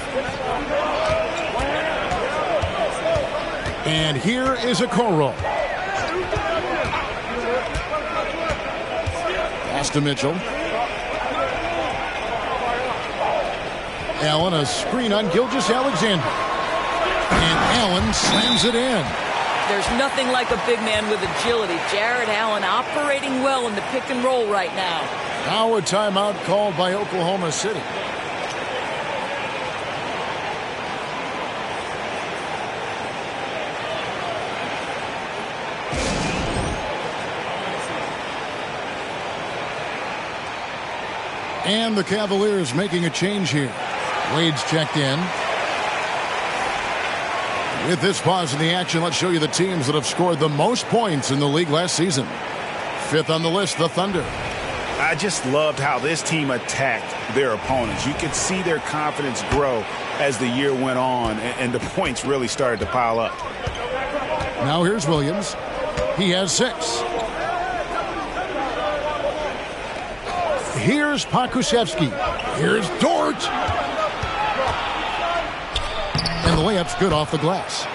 And here is Okoro. Pass to Mitchell. Allen, a screen on Gilgeous-Alexander. And Allen slams it in. There's nothing like a big man with agility. Jared Allen operating well in the pick and roll right now. Now a timeout called by Oklahoma City. And the Cavaliers making a change here. Wade's checked in. With this pause in the action, let's show you the teams that have scored the most points in the league last season. Fifth on the list, the Thunder. I just loved how this team attacked their opponents. You could see their confidence grow as the year went on, and the points really started to pile up. Now here's Williams. He has 6. Here's Pokusevski. Here's Dort. And the layup's good off the glass.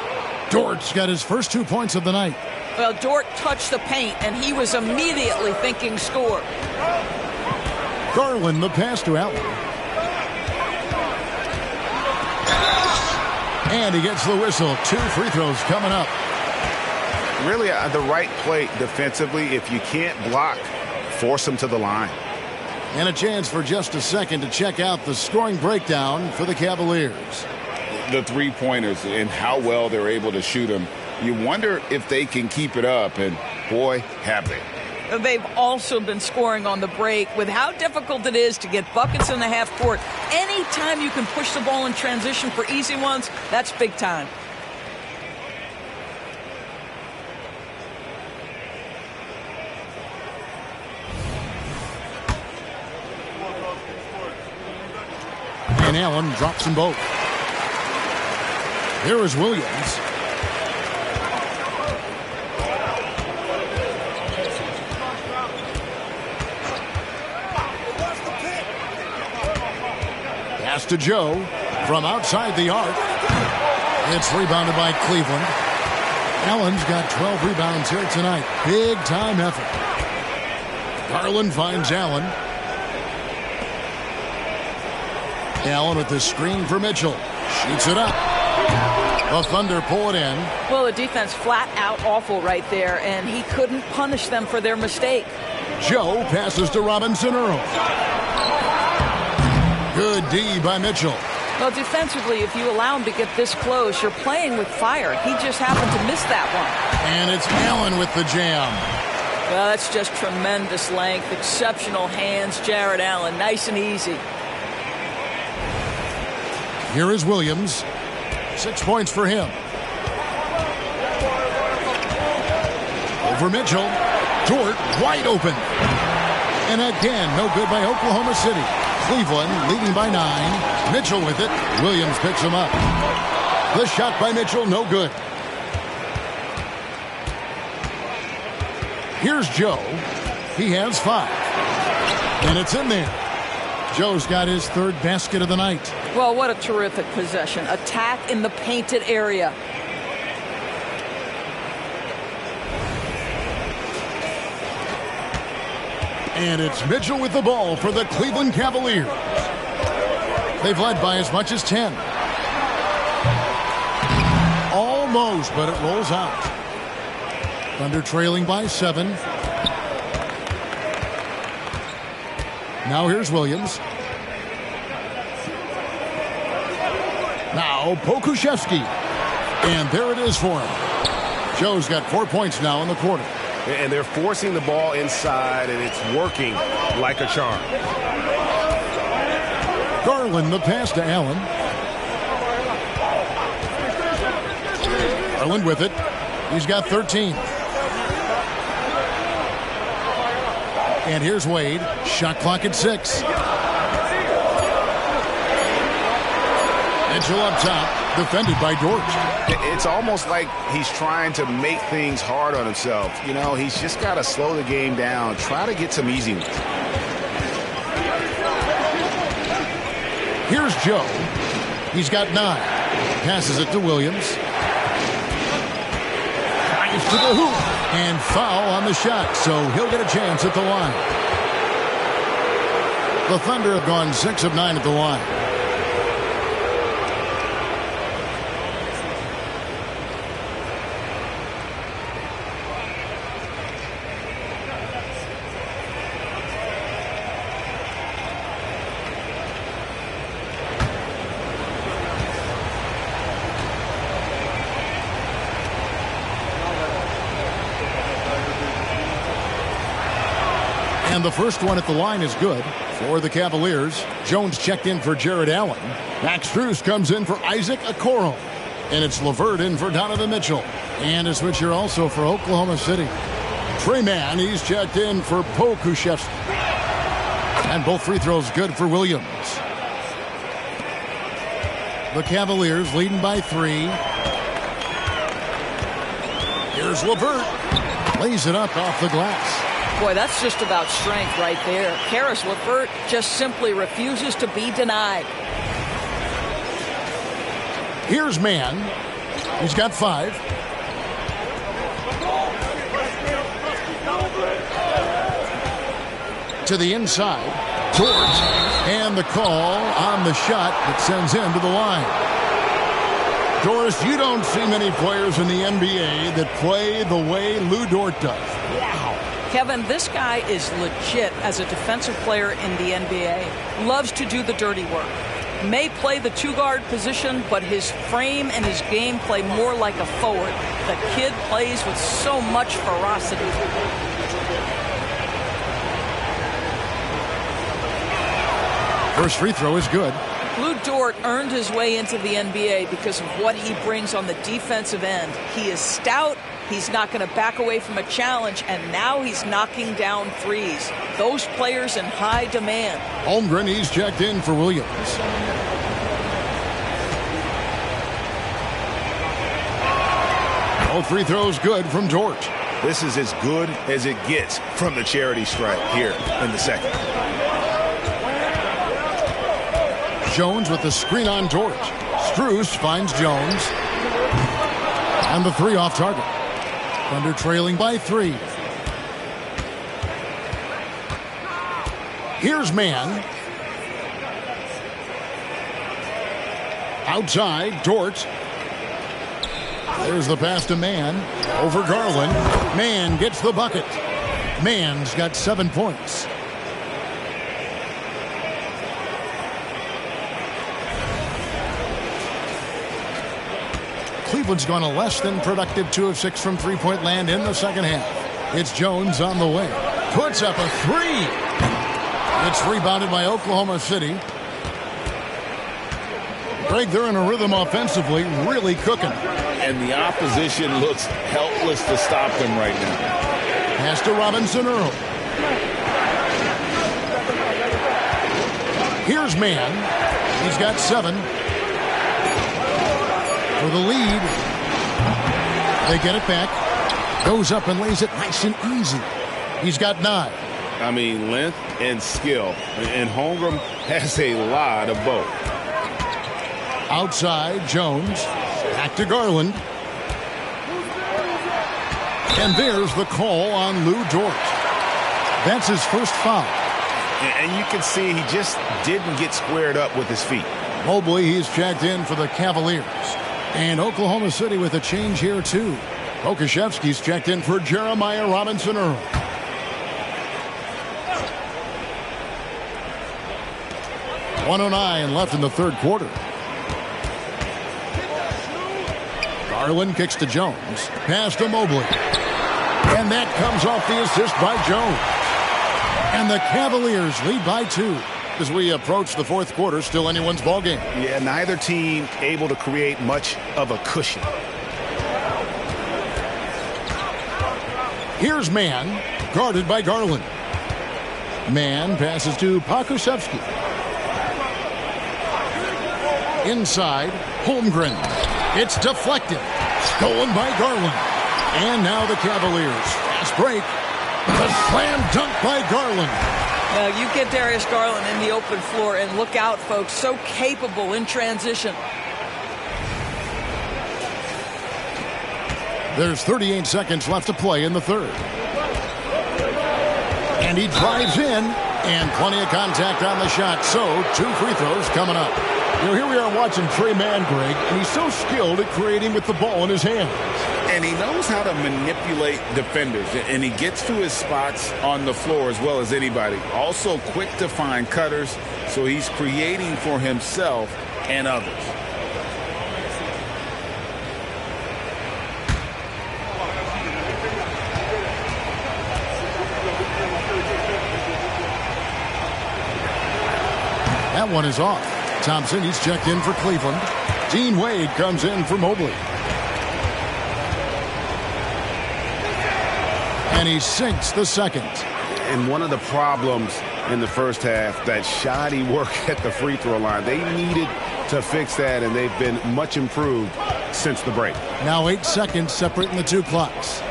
Dort's got his first 2 points of the night. Well, Dort touched the paint, and he was immediately thinking score. Garland, the pass to Allen. And he gets the whistle. 2 free throws coming up. Really the right play defensively. If you can't block, force them to the line. And a chance for just a second to check out the scoring breakdown for the Cavaliers. The three-pointers and how well they're able to shoot them. You wonder if they can keep it up, and boy, have they. They've also been scoring on the break. With how difficult it is to get buckets in the half court, anytime you can push the ball in transition for easy ones, that's big time. And Allen drops them both. Here is Williams. Pass to Joe from outside the arc. It's rebounded by Cleveland. Allen's got 12 rebounds here tonight. Big time effort. Garland finds Allen. Allen with the screen for Mitchell. Shoots it up. The Thunder pull it in. Well, the defense flat out awful right there, and he couldn't punish them for their mistake. Joe passes to Robinson Earl. Good D by Mitchell. Well, defensively, if you allow him to get this close, you're playing with fire. He just happened to miss that one. And it's Allen with the jam. Well, that's just tremendous length, exceptional hands. Jared Allen, nice and easy. Here is Williams. 6 points for him. Over Mitchell. Dort wide open. And again, no good by Oklahoma City. Cleveland leading by 9. Mitchell with it. Williams picks him up. The shot by Mitchell, no good. Here's Joe. He has 5. And it's in there. Joe's got his 3rd basket of the night. Well, what a terrific possession. Attack in the painted area. And it's Mitchell with the ball for the Cleveland Cavaliers. They've led by as much as 10. Almost, but it rolls out. Thunder trailing by 7. Now here's Williams. Now Pokusevski. And there it is for him. Joe's got 4 points now in the quarter. And they're forcing the ball inside, and it's working like a charm. Garland, the pass to Allen. Garland with it. He's got 13. And here's Wade. Shot clock at 6. Mitchell up top, defended by Dort. It's almost like he's trying to make things hard on himself. You know, he's just got to slow the game down, try to get some easy ones. Here's Joe. He's got 9. Passes it to Williams. Drives to the hoop. And foul on the shot, so he'll get a chance at the line. The Thunder have gone 6 of 9 at the line. And the first one at the line is good for the Cavaliers. Jones checked in for Jared Allen. Max Strus comes in for Isaac Okoro. And it's LeVert in for Donovan Mitchell. And a switcher also for Oklahoma City. Trey Mann, he's checked in for Pokuševski. And both free throws good for Williams. The Cavaliers leading by 3. Here's LeVert. Lays it up off the glass. Boy, that's just about strength right there. Karis LeVert just simply refuses to be denied. Here's Mann. He's got 5. To the inside. Towards. And the call on the shot that sends him to the line. Doris, you don't see many players in the NBA that play the way Lou Dort does. Wow. Kevin, this guy is legit as a defensive player in the NBA. Loves to do the dirty work. May play the 2-guard position, but his frame and his game play more like a forward. The kid plays with so much ferocity. First free throw is good. Lou Dort earned his way into the NBA because of what he brings on the defensive end. He is stout. He's not going to back away from a challenge, and now he's knocking down threes. Those players in high demand. Holmgren, he's checked in for Williams. Both free throws good from Dort. This is as good as it gets from the charity stripe here in the second. Jones with the screen on Dort. Strus finds Jones. And the 3 off target. Thunder trailing by 3. Here's Mann. Outside, Dort. There's the pass to Mann. Over Garland. Mann gets the bucket. Mann's got 7 points. Cleveland's gone a less than productive 2 of 6 from three-point land in the second half. It's Jones on the way. Puts up a 3. It's rebounded by Oklahoma City. Greg, they're in a rhythm offensively, really cooking. And the opposition looks helpless to stop them right now. Pass to Robinson Earl. Here's Mann. He's got 7. For the lead. They get it back. Goes up and lays it nice and easy. He's got 9. I mean, length and skill. And Holmgren has a lot of both. Outside, Jones. Back to Garland. And there's the call on Lou Dort. That's his first foul. And you can see he just didn't get squared up with his feet. Mobley, he's checked in for the Cavaliers. And Oklahoma City with a change here, too. Pokuševski's checked in for Jeremiah Robinson Earl. .109 left in the third quarter. Garland kicks to Jones. Pass to Mobley. And that comes off the assist by Jones. And the Cavaliers lead by 2. As we approach the fourth quarter, still anyone's ballgame. Yeah, neither team able to create much of a cushion. Here's Mann, guarded by Garland. Mann passes to Pokuševski. Inside, Holmgren. It's deflected. Stolen by Garland. And now the Cavaliers. Fast break. The slam dunk by Garland. Now you get Darius Garland in the open floor, and look out, folks. So capable in transition. There's 38 seconds left to play in the third. And he drives in, and plenty of contact on the shot. So 2 free throws coming up. You know, here we are watching Trey Mann, Greg, and he's so skilled at creating with the ball in his hands. And he knows how to manipulate defenders, and he gets to his spots on the floor as well as anybody. Also quick to find cutters, so he's creating for himself and others. That one is off. Thompson, he's checked in for Cleveland. Dean Wade comes in for Mobley. And he sinks the second. And one of the problems in the first half, that shoddy work at the free throw line. They needed to fix that, and they've been much improved since the break. Now 8 seconds separating the two clocks.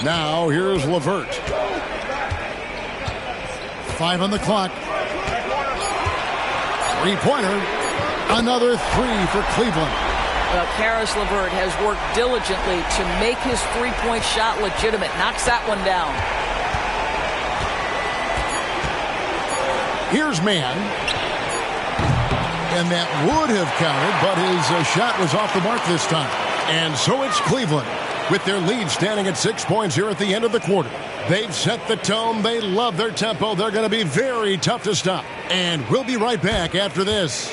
Now here's LeVert. 5 on the clock. Three-pointer. Another 3 for Cleveland. Karis LeVert has worked diligently to make his three-point shot legitimate. Knocks that one down. Here's Mann. And that would have counted, but his shot was off the mark this time. And so it's Cleveland, with their lead standing at 6 points here at the end of the quarter. They've set the tone. They love their tempo. They're going to be very tough to stop. And we'll be right back after this.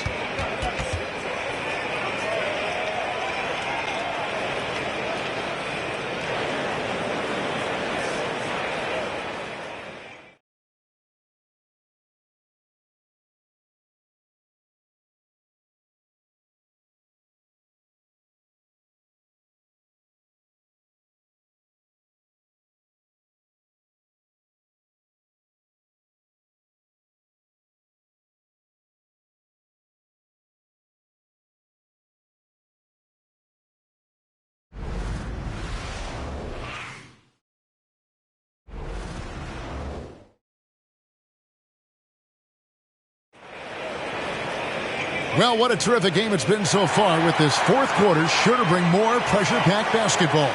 Well, what a terrific game it's been so far, with this fourth quarter sure to bring more pressure-packed basketball.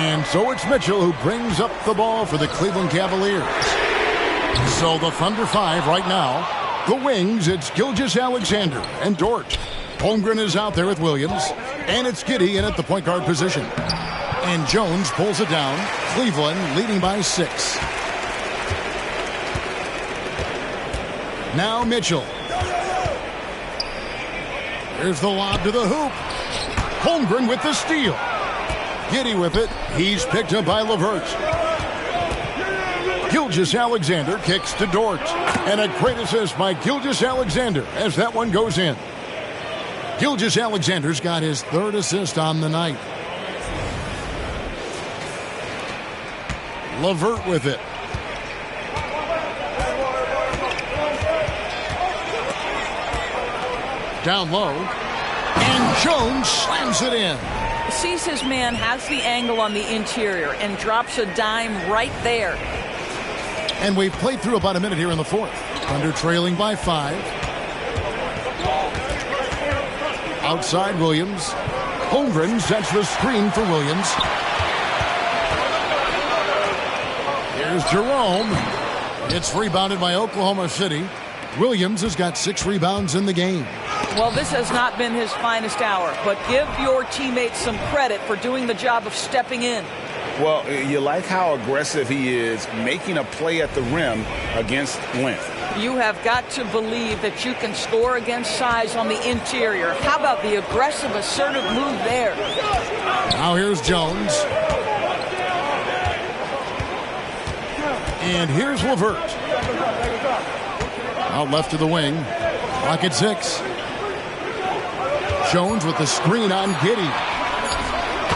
And so it's Mitchell who brings up the ball for the Cleveland Cavaliers. So the Thunder 5 right now. The wings, it's Gilgeous-Alexander and Dort. Holmgren is out there with Williams. And it's Giddey in at the point guard position. And Jones pulls it down. Cleveland leading by 6. Now Mitchell. Here's the lob to the hoop. Holmgren with the steal. Giddey with it. He's picked up by LeVert. Gilgeous-Alexander kicks to Dort. And a great assist by Gilgeous-Alexander as that one goes in. Gilgeous-Alexander's got his 3rd assist on the night. LeVert with it. Down low, and Jones slams it in. Sees his man, has the angle on the interior, and drops a dime right there. And we've played through about a minute here in the fourth. Thunder trailing by 5. Outside Williams. Holmgren sets the screen for Williams. Here's Jerome. It's rebounded by Oklahoma City. Williams has got 6 rebounds in the game. Well, this has not been his finest hour, but give your teammates some credit for doing the job of stepping in. Well, you like how aggressive he is, making a play at the rim against length. You have got to believe that you can score against size on the interior. How about the aggressive, assertive move there? Now here's Jones. And here's LeVert. Out left to the wing. Clock at 6. Jones with the screen on Giddey.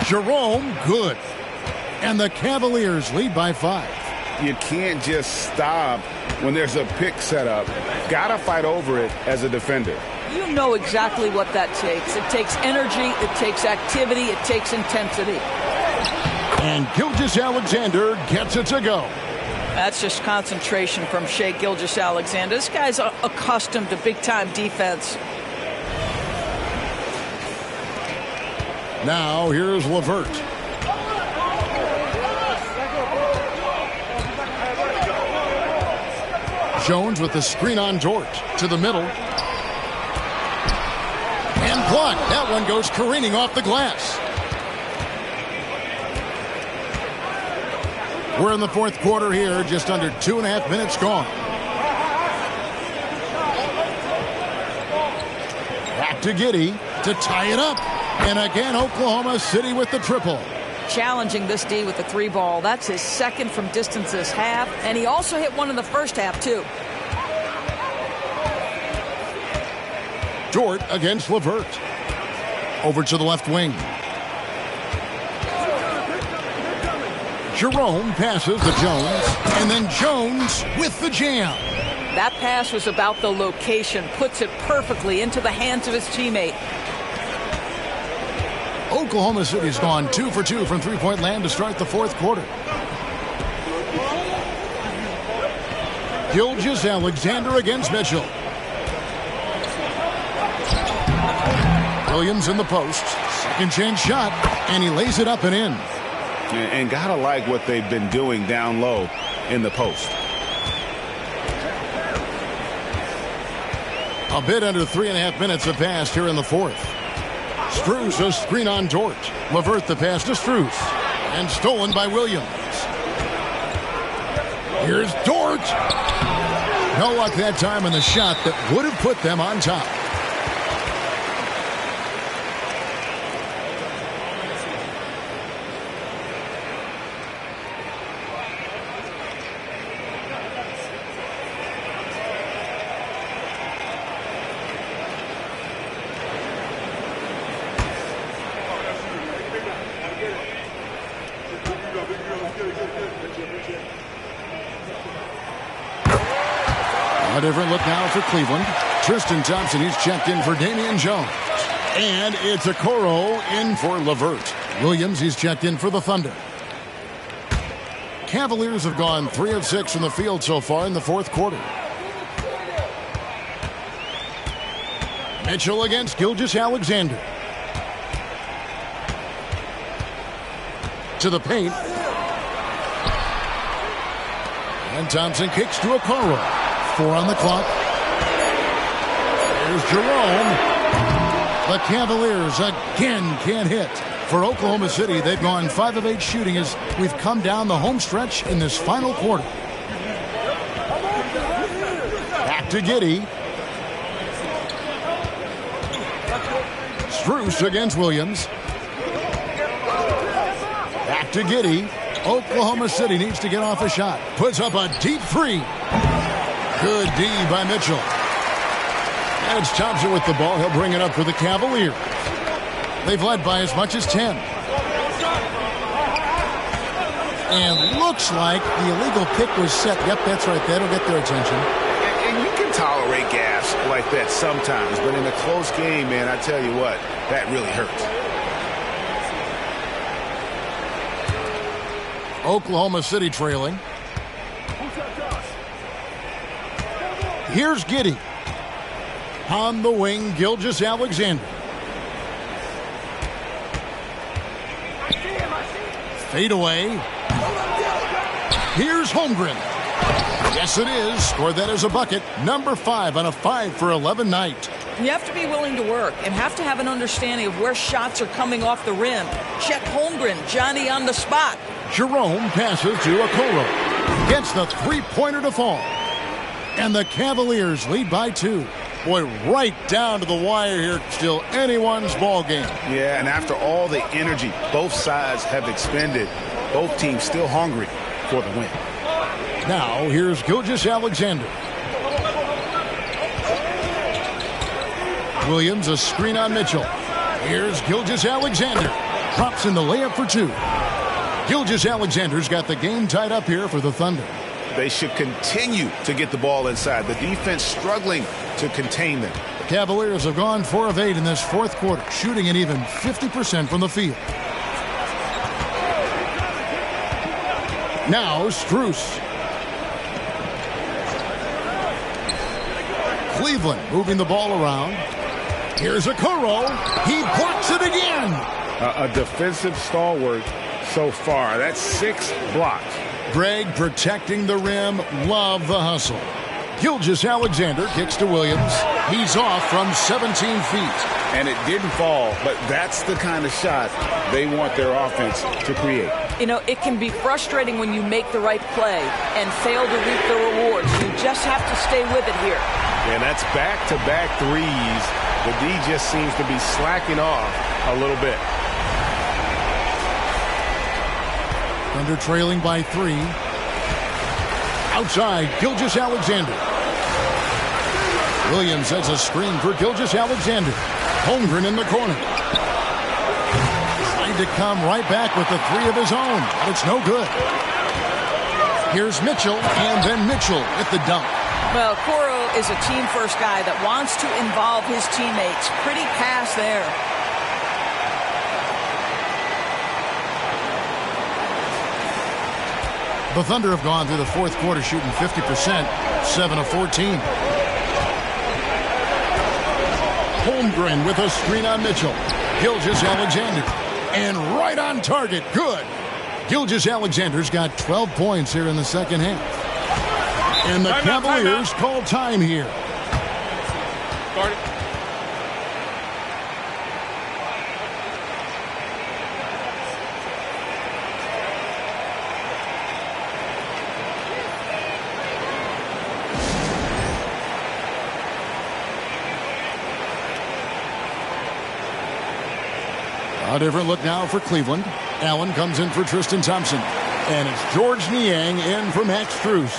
Jerome, good. And the Cavaliers lead by 5. You can't just stop when there's a pick set up. Gotta fight over it as a defender. You know exactly what that takes. It takes energy, it takes activity, it takes intensity. And Gilgeous-Alexander gets it to go. That's just concentration from Shai Gilgeous-Alexander. This guy's accustomed to big-time defense. Now here's LeVert. Jones with the screen on Dort to the middle. And blocked. That one goes careening off the glass. We're in the fourth quarter here, just under 2.5 minutes gone. Back to Giddey to tie it up. And again, Oklahoma City with the triple. challenging this D with the 3 ball. That's his second from distance this half, and he also hit one in the first half, too. Dort against Levert. Over to the left wing. Jerome passes to Jones, and then Jones with the jam. That pass was about the location, puts it perfectly into the hands of his teammate. Oklahoma City's gone 2 for 2 from three-point land to start the fourth quarter. Gilgeous-Alexander against Mitchell. Williams in the post. Second chance shot, and he lays it up and in. And gotta like what they've been doing down low in the post. A bit under 3.5 minutes have passed here in the fourth. Strus a screen on Dort. Levert the pass to Strus. And stolen by Williams. Here's Dort. No luck that time in the shot that would have put them on top. A different look now for Cleveland. Tristan Thompson, he's checked in for Damian Jones. And it's Okoro in for Levert. Williams, he's checked in for the Thunder. Cavaliers have gone 3 of 6 from the field so far in the fourth quarter. Mitchell against Gilgeous-Alexander. To the paint. And Thompson kicks to Okoro. 4 on the clock. There's Jerome. The Cavaliers again can't hit. For Oklahoma City, they've gone 5 of 8 shooting as we've come down the home stretch in this final quarter. Back to Giddey. Strus against Williams. Back to Giddey. Oklahoma City needs to get off a shot. Puts up a deep 3. Good D by Mitchell. And it's Thompson with the ball. He'll bring it up for the Cavaliers. They've led by as much as 10. And looks like the illegal pick was set. Yep, that's right. That'll get their attention. And you can tolerate gas like that sometimes, but in a close game, man, I tell you what, that really hurts. Oklahoma City trailing. Here's Giddey. On the wing, Gilgeous-Alexander. Fade away. Here's Holmgren. Yes, it is. Scored that as a bucket. Number 5 on a 5 for 11 night. You have to be willing to work and have to have an understanding of where shots are coming off the rim. Chet Holmgren, Johnny on the spot. Jerome passes to Okoro. Gets the three-pointer to fall. And the Cavaliers lead by 2. Boy, right down to the wire here. Still anyone's ball game. Yeah, and after all the energy both sides have expended, both teams still hungry for the win. Now, here's Gilgeous-Alexander. Williams, a screen on Mitchell. Here's Gilgeous-Alexander. Drops in the layup for 2. Gilgeous-Alexander's got the game tied up here for the Thunder. They should continue to get the ball inside. The defense struggling to contain them. The Cavaliers have gone 4 of 8 in this fourth quarter, shooting an even 50% from the field. Now, Strus. Cleveland moving the ball around. Here's Okoro. He blocks it again. A defensive stalwart so far. That's 6 blocks. Greg protecting the rim. Love the hustle. Gilgeous-Alexander kicks to Williams. He's off from 17 feet. And it didn't fall, but that's the kind of shot they want their offense to create. You know, it can be frustrating when you make the right play and fail to reap the rewards. You just have to stay with it here. And that's back-to-back threes. The D just seems to be slacking off a little bit. Thunder trailing by 3. Outside, Gilgeous-Alexander. Williams sets a screen for Gilgeous-Alexander. Holmgren in the corner. Trying to come right back with the 3 of his own, but it's no good. Here's Mitchell, and then Mitchell with the dunk. Well, Coro is a team-first guy that wants to involve his teammates. Pretty pass there. The Thunder have gone through the fourth quarter shooting 50%, 7 of 14. Holmgren with a screen on Mitchell. Gilgeous-Alexander. And right on target. Good. Gilgeous-Alexander's got 12 points here in the second half. And the Cavaliers call time here. Guard it. A different look now for Cleveland. Allen comes in for Tristan Thompson. And it's George Niang in for Max Strus.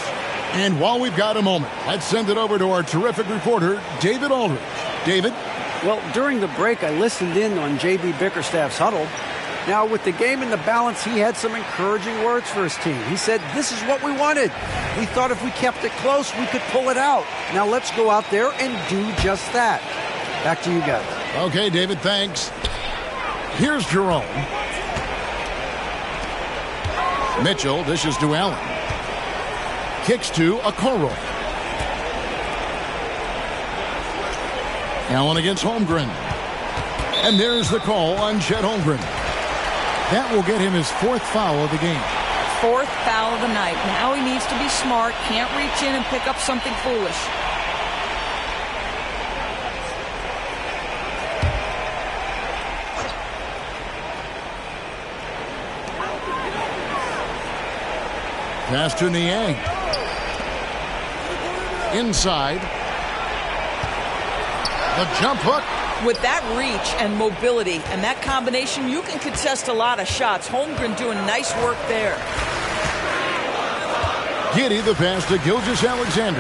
And while we've got a moment, let's send it over to our terrific reporter, David Aldridge. David? Well, during the break, I listened in on J.B. Bickerstaff's huddle. Now, with the game in the balance, he had some encouraging words for his team. He said, this is what we wanted. We thought if we kept it close, we could pull it out. Now let's go out there and do just that. Back to you guys. Okay, David, thanks. Here's Jerome. Mitchell dishes to Allen. Kicks to Okoro. Allen against Holmgren. And there's the call on Chet Holmgren. That will get him his 4th foul of the game. 4th foul of the night. Now he needs to be smart. Can't reach in and pick up something foolish. Pass to Niang. Inside. The jump hook. With that reach and mobility and that combination, you can contest a lot of shots. Holmgren doing nice work there. Giddey the pass to Gilgeous-Alexander.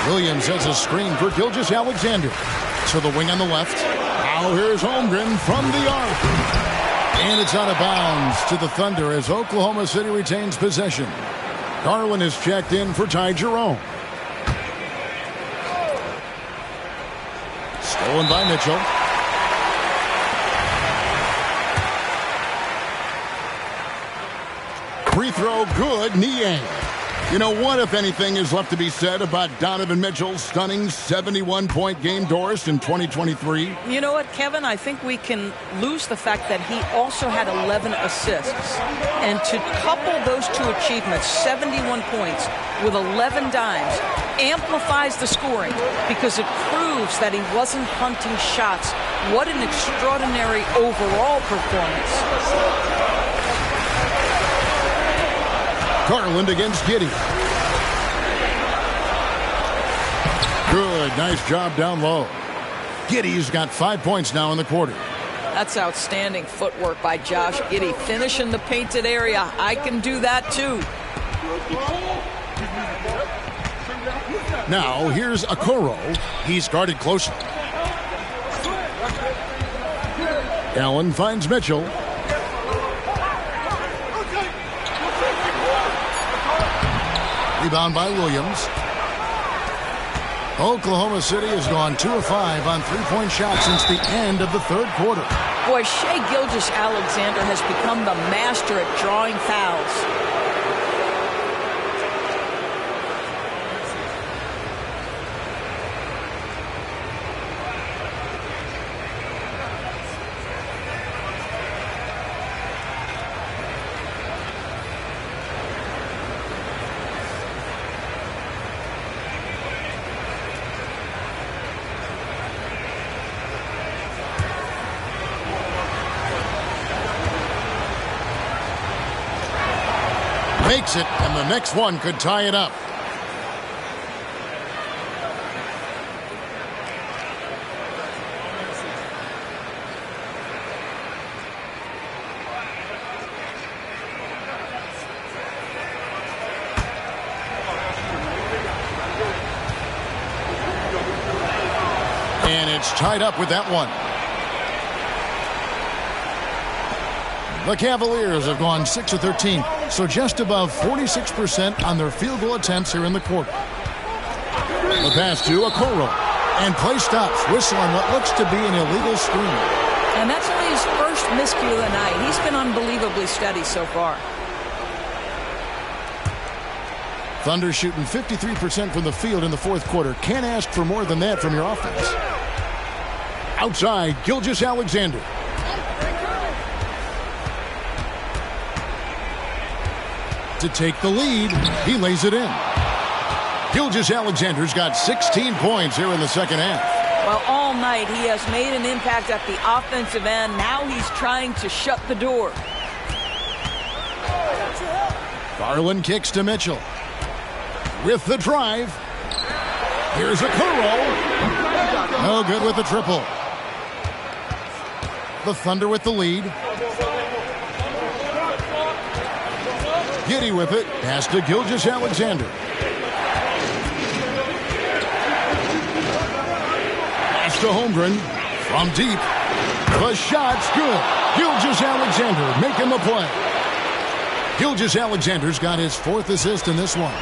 Williams has a screen for Gilgeous-Alexander. To the wing on the left. Now here's Holmgren from the arc. And it's out of bounds to the Thunder as Oklahoma City retains possession. Garland is checked in for Ty Jerome. Stolen by Mitchell. Free throw good, Niang. You know what, if anything, is left to be said about Donovan Mitchell's stunning 71-point game, Doris, in 2023? You know what, Kevin? I think we can lose the fact that he also had 11 assists. And to couple those two achievements, 71 points with 11 dimes, amplifies the scoring because it proves that he wasn't hunting shots. What an extraordinary overall performance. Garland against Giddey. Good, nice job down low. Giddey's got 5 points now in the quarter. That's outstanding footwork by Josh Giddey. Finishing the painted area. I can do that too. Now here's Okoro. He's guarded closely. Allen finds Mitchell. Rebound by Williams. Oklahoma City has gone 2 of 5 on three-point shots since the end of the third quarter. Boy, Shai Gilgeous-Alexander has become the master at drawing fouls. Makes it, and the next one could tie it up. And it's tied up with that one. The Cavaliers have gone 6 of 13, so just above 46% on their field goal attempts here in the quarter. The pass to Okoro, and play stops, whistle on what looks to be an illegal screen. And that's only his first miscue of the night. He's been unbelievably steady so far. Thunder shooting 53% from the field in the fourth quarter. Can't ask for more than that from your offense. Outside, Gilgeous-Alexander. To take the lead, he lays it in. Gilgeous-Alexander's got 16 points here in the second half. Well, all night he has made an impact at the offensive end. Now he's trying to shut the door. Garland kicks to Mitchell. With the drive. Here's Okoro. No good with the triple. The Thunder with the lead. Giddey with it. Pass to Gilgeous-Alexander. Pass to Holmgren. From deep. The shot's good. Gilgeous-Alexander making the play. Gilgeous-Alexander's got his fourth assist in this one.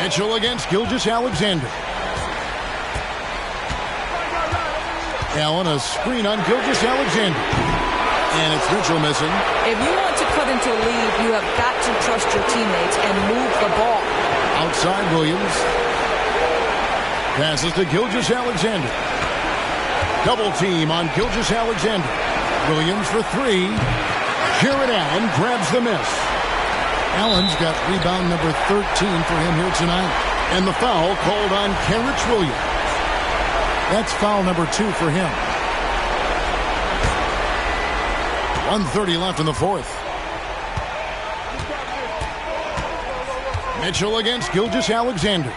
Mitchell against Gilgeous-Alexander. Allen, a screen on Gilgeous-Alexander. And it's Mitchell missing. If you want to cut into a lead, you have got to trust your teammates and move the ball. Outside Williams. Passes to Gilgeous-Alexander. Double team on Gilgeous-Alexander. Williams for three. Jared Allen grabs the miss. Allen's got rebound number 13 for him here tonight. And the foul called on Kenrich Williams. That's foul number 2 for him. 1:30 left in the fourth. Mitchell against Gilgeous-Alexander.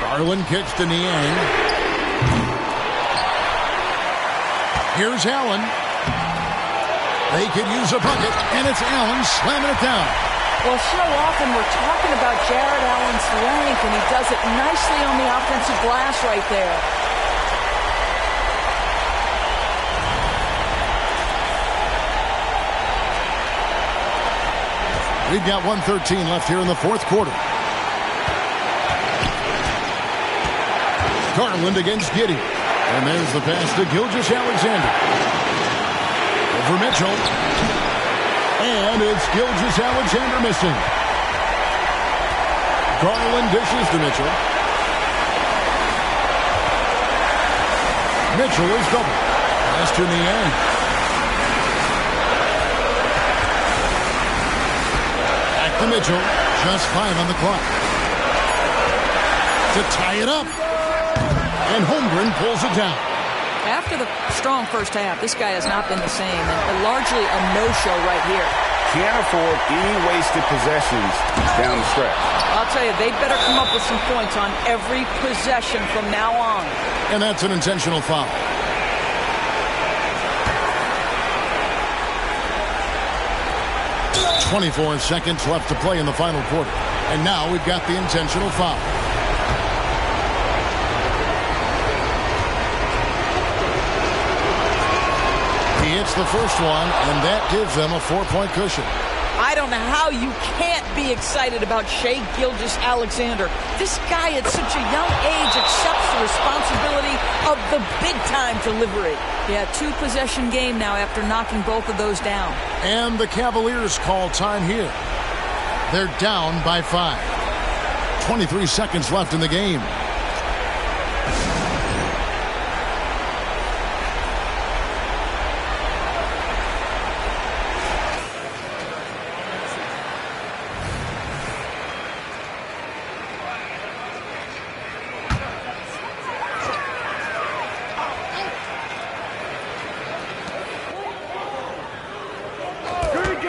Garland kicks to Niang. Here's Allen. They could use a bucket, and it's Allen slamming it down. Well, so often we're talking about Jared Allen's length, and he does it nicely on the offensive glass right there. We've got 1:13 left here in the fourth quarter. Garland against Giddey. And there's the pass to Gilgeous-Alexander. Over Mitchell. And it's Gilgeous-Alexander missing. Garland dishes to Mitchell. Mitchell is double. Pass to Niang. Back to Mitchell. Just 5 on the clock. To tie it up. And Holmgren pulls it down. After the strong first half, this guy has not been the same, and largely a no-show right here. Can't afford any wasted possessions down the stretch. I'll tell you, they better come up with some points on every possession from now on. And that's an intentional foul. "24 seconds left to play in the final quarter. And now we've got the intentional foul. He hits the first one, and that gives them a 4-point cushion. I don't know how you can't be excited about Shai Gilgeous-Alexander. This guy at such a young age accepts the responsibility of the big-time delivery. Yeah, 2-possession game now after knocking both of those down. And the Cavaliers call time here. They're down by 5. 23 seconds left in the game.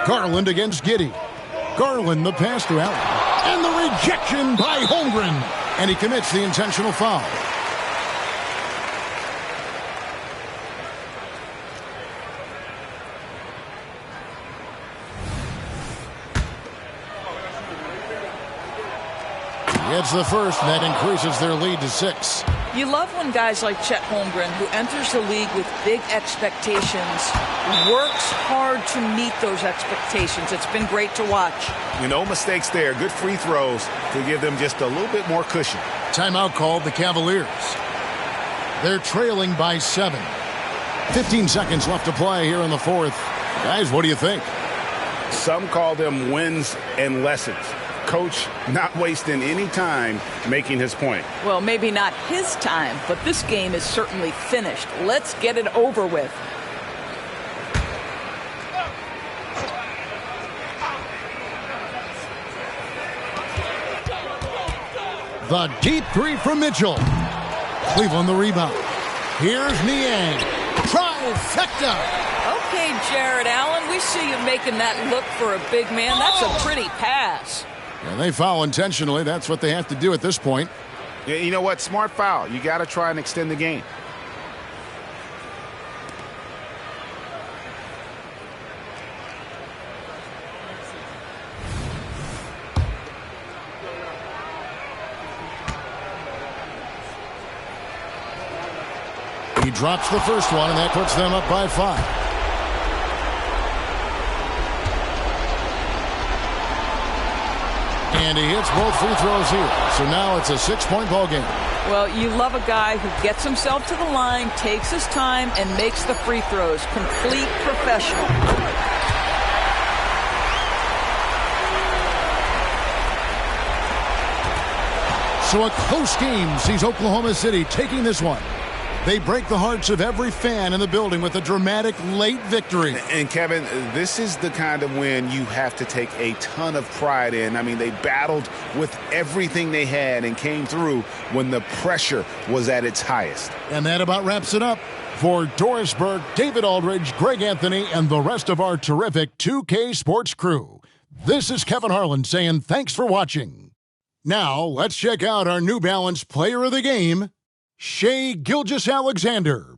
Garland against Giddey. Garland the pass to Allen. And the rejection by Holmgren. And he commits the intentional foul. Gets the first, and that increases their lead to 6. You love when guys like Chet Holmgren, who enters the league with big expectations, works hard to meet those expectations. It's been great to watch. No mistakes there. Good free throws to give them just a little bit more cushion. Timeout called the Cavaliers. They're trailing by 7. 15 seconds left to play here in the fourth. Guys, what do you think? Some call them wins and lessons. Coach not wasting any time making his point. Well, maybe not his time, but this game is certainly finished. Let's get it over with. The deep three from Mitchell. Cleveland the rebound. Here's Niang. Trifecta. Okay, Jared Allen, we see you making that look for a big man. That's a pretty pass. And they foul intentionally. That's what they have to do at this point. Yeah, you know what? Smart foul. You got to try and extend the game. He drops the first one, and that puts them up by 5. And he hits both free throws here. So now it's a 6-point ball game. Well, you love a guy who gets himself to the line, takes his time, and makes the free throws. Complete professional. So a close game sees Oklahoma City taking this one. They break the hearts of every fan in the building with a dramatic late victory. And Kevin, this is the kind of win you have to take a ton of pride in. I mean, they battled with everything they had and came through when the pressure was at its highest. And that about wraps it up. For Doris Burke, David Aldridge, Greg Anthony, and the rest of our terrific 2K Sports crew, this is Kevin Harlan saying thanks for watching. Now, let's check out our New Balance player of the game, Shai Gilgeous-Alexander.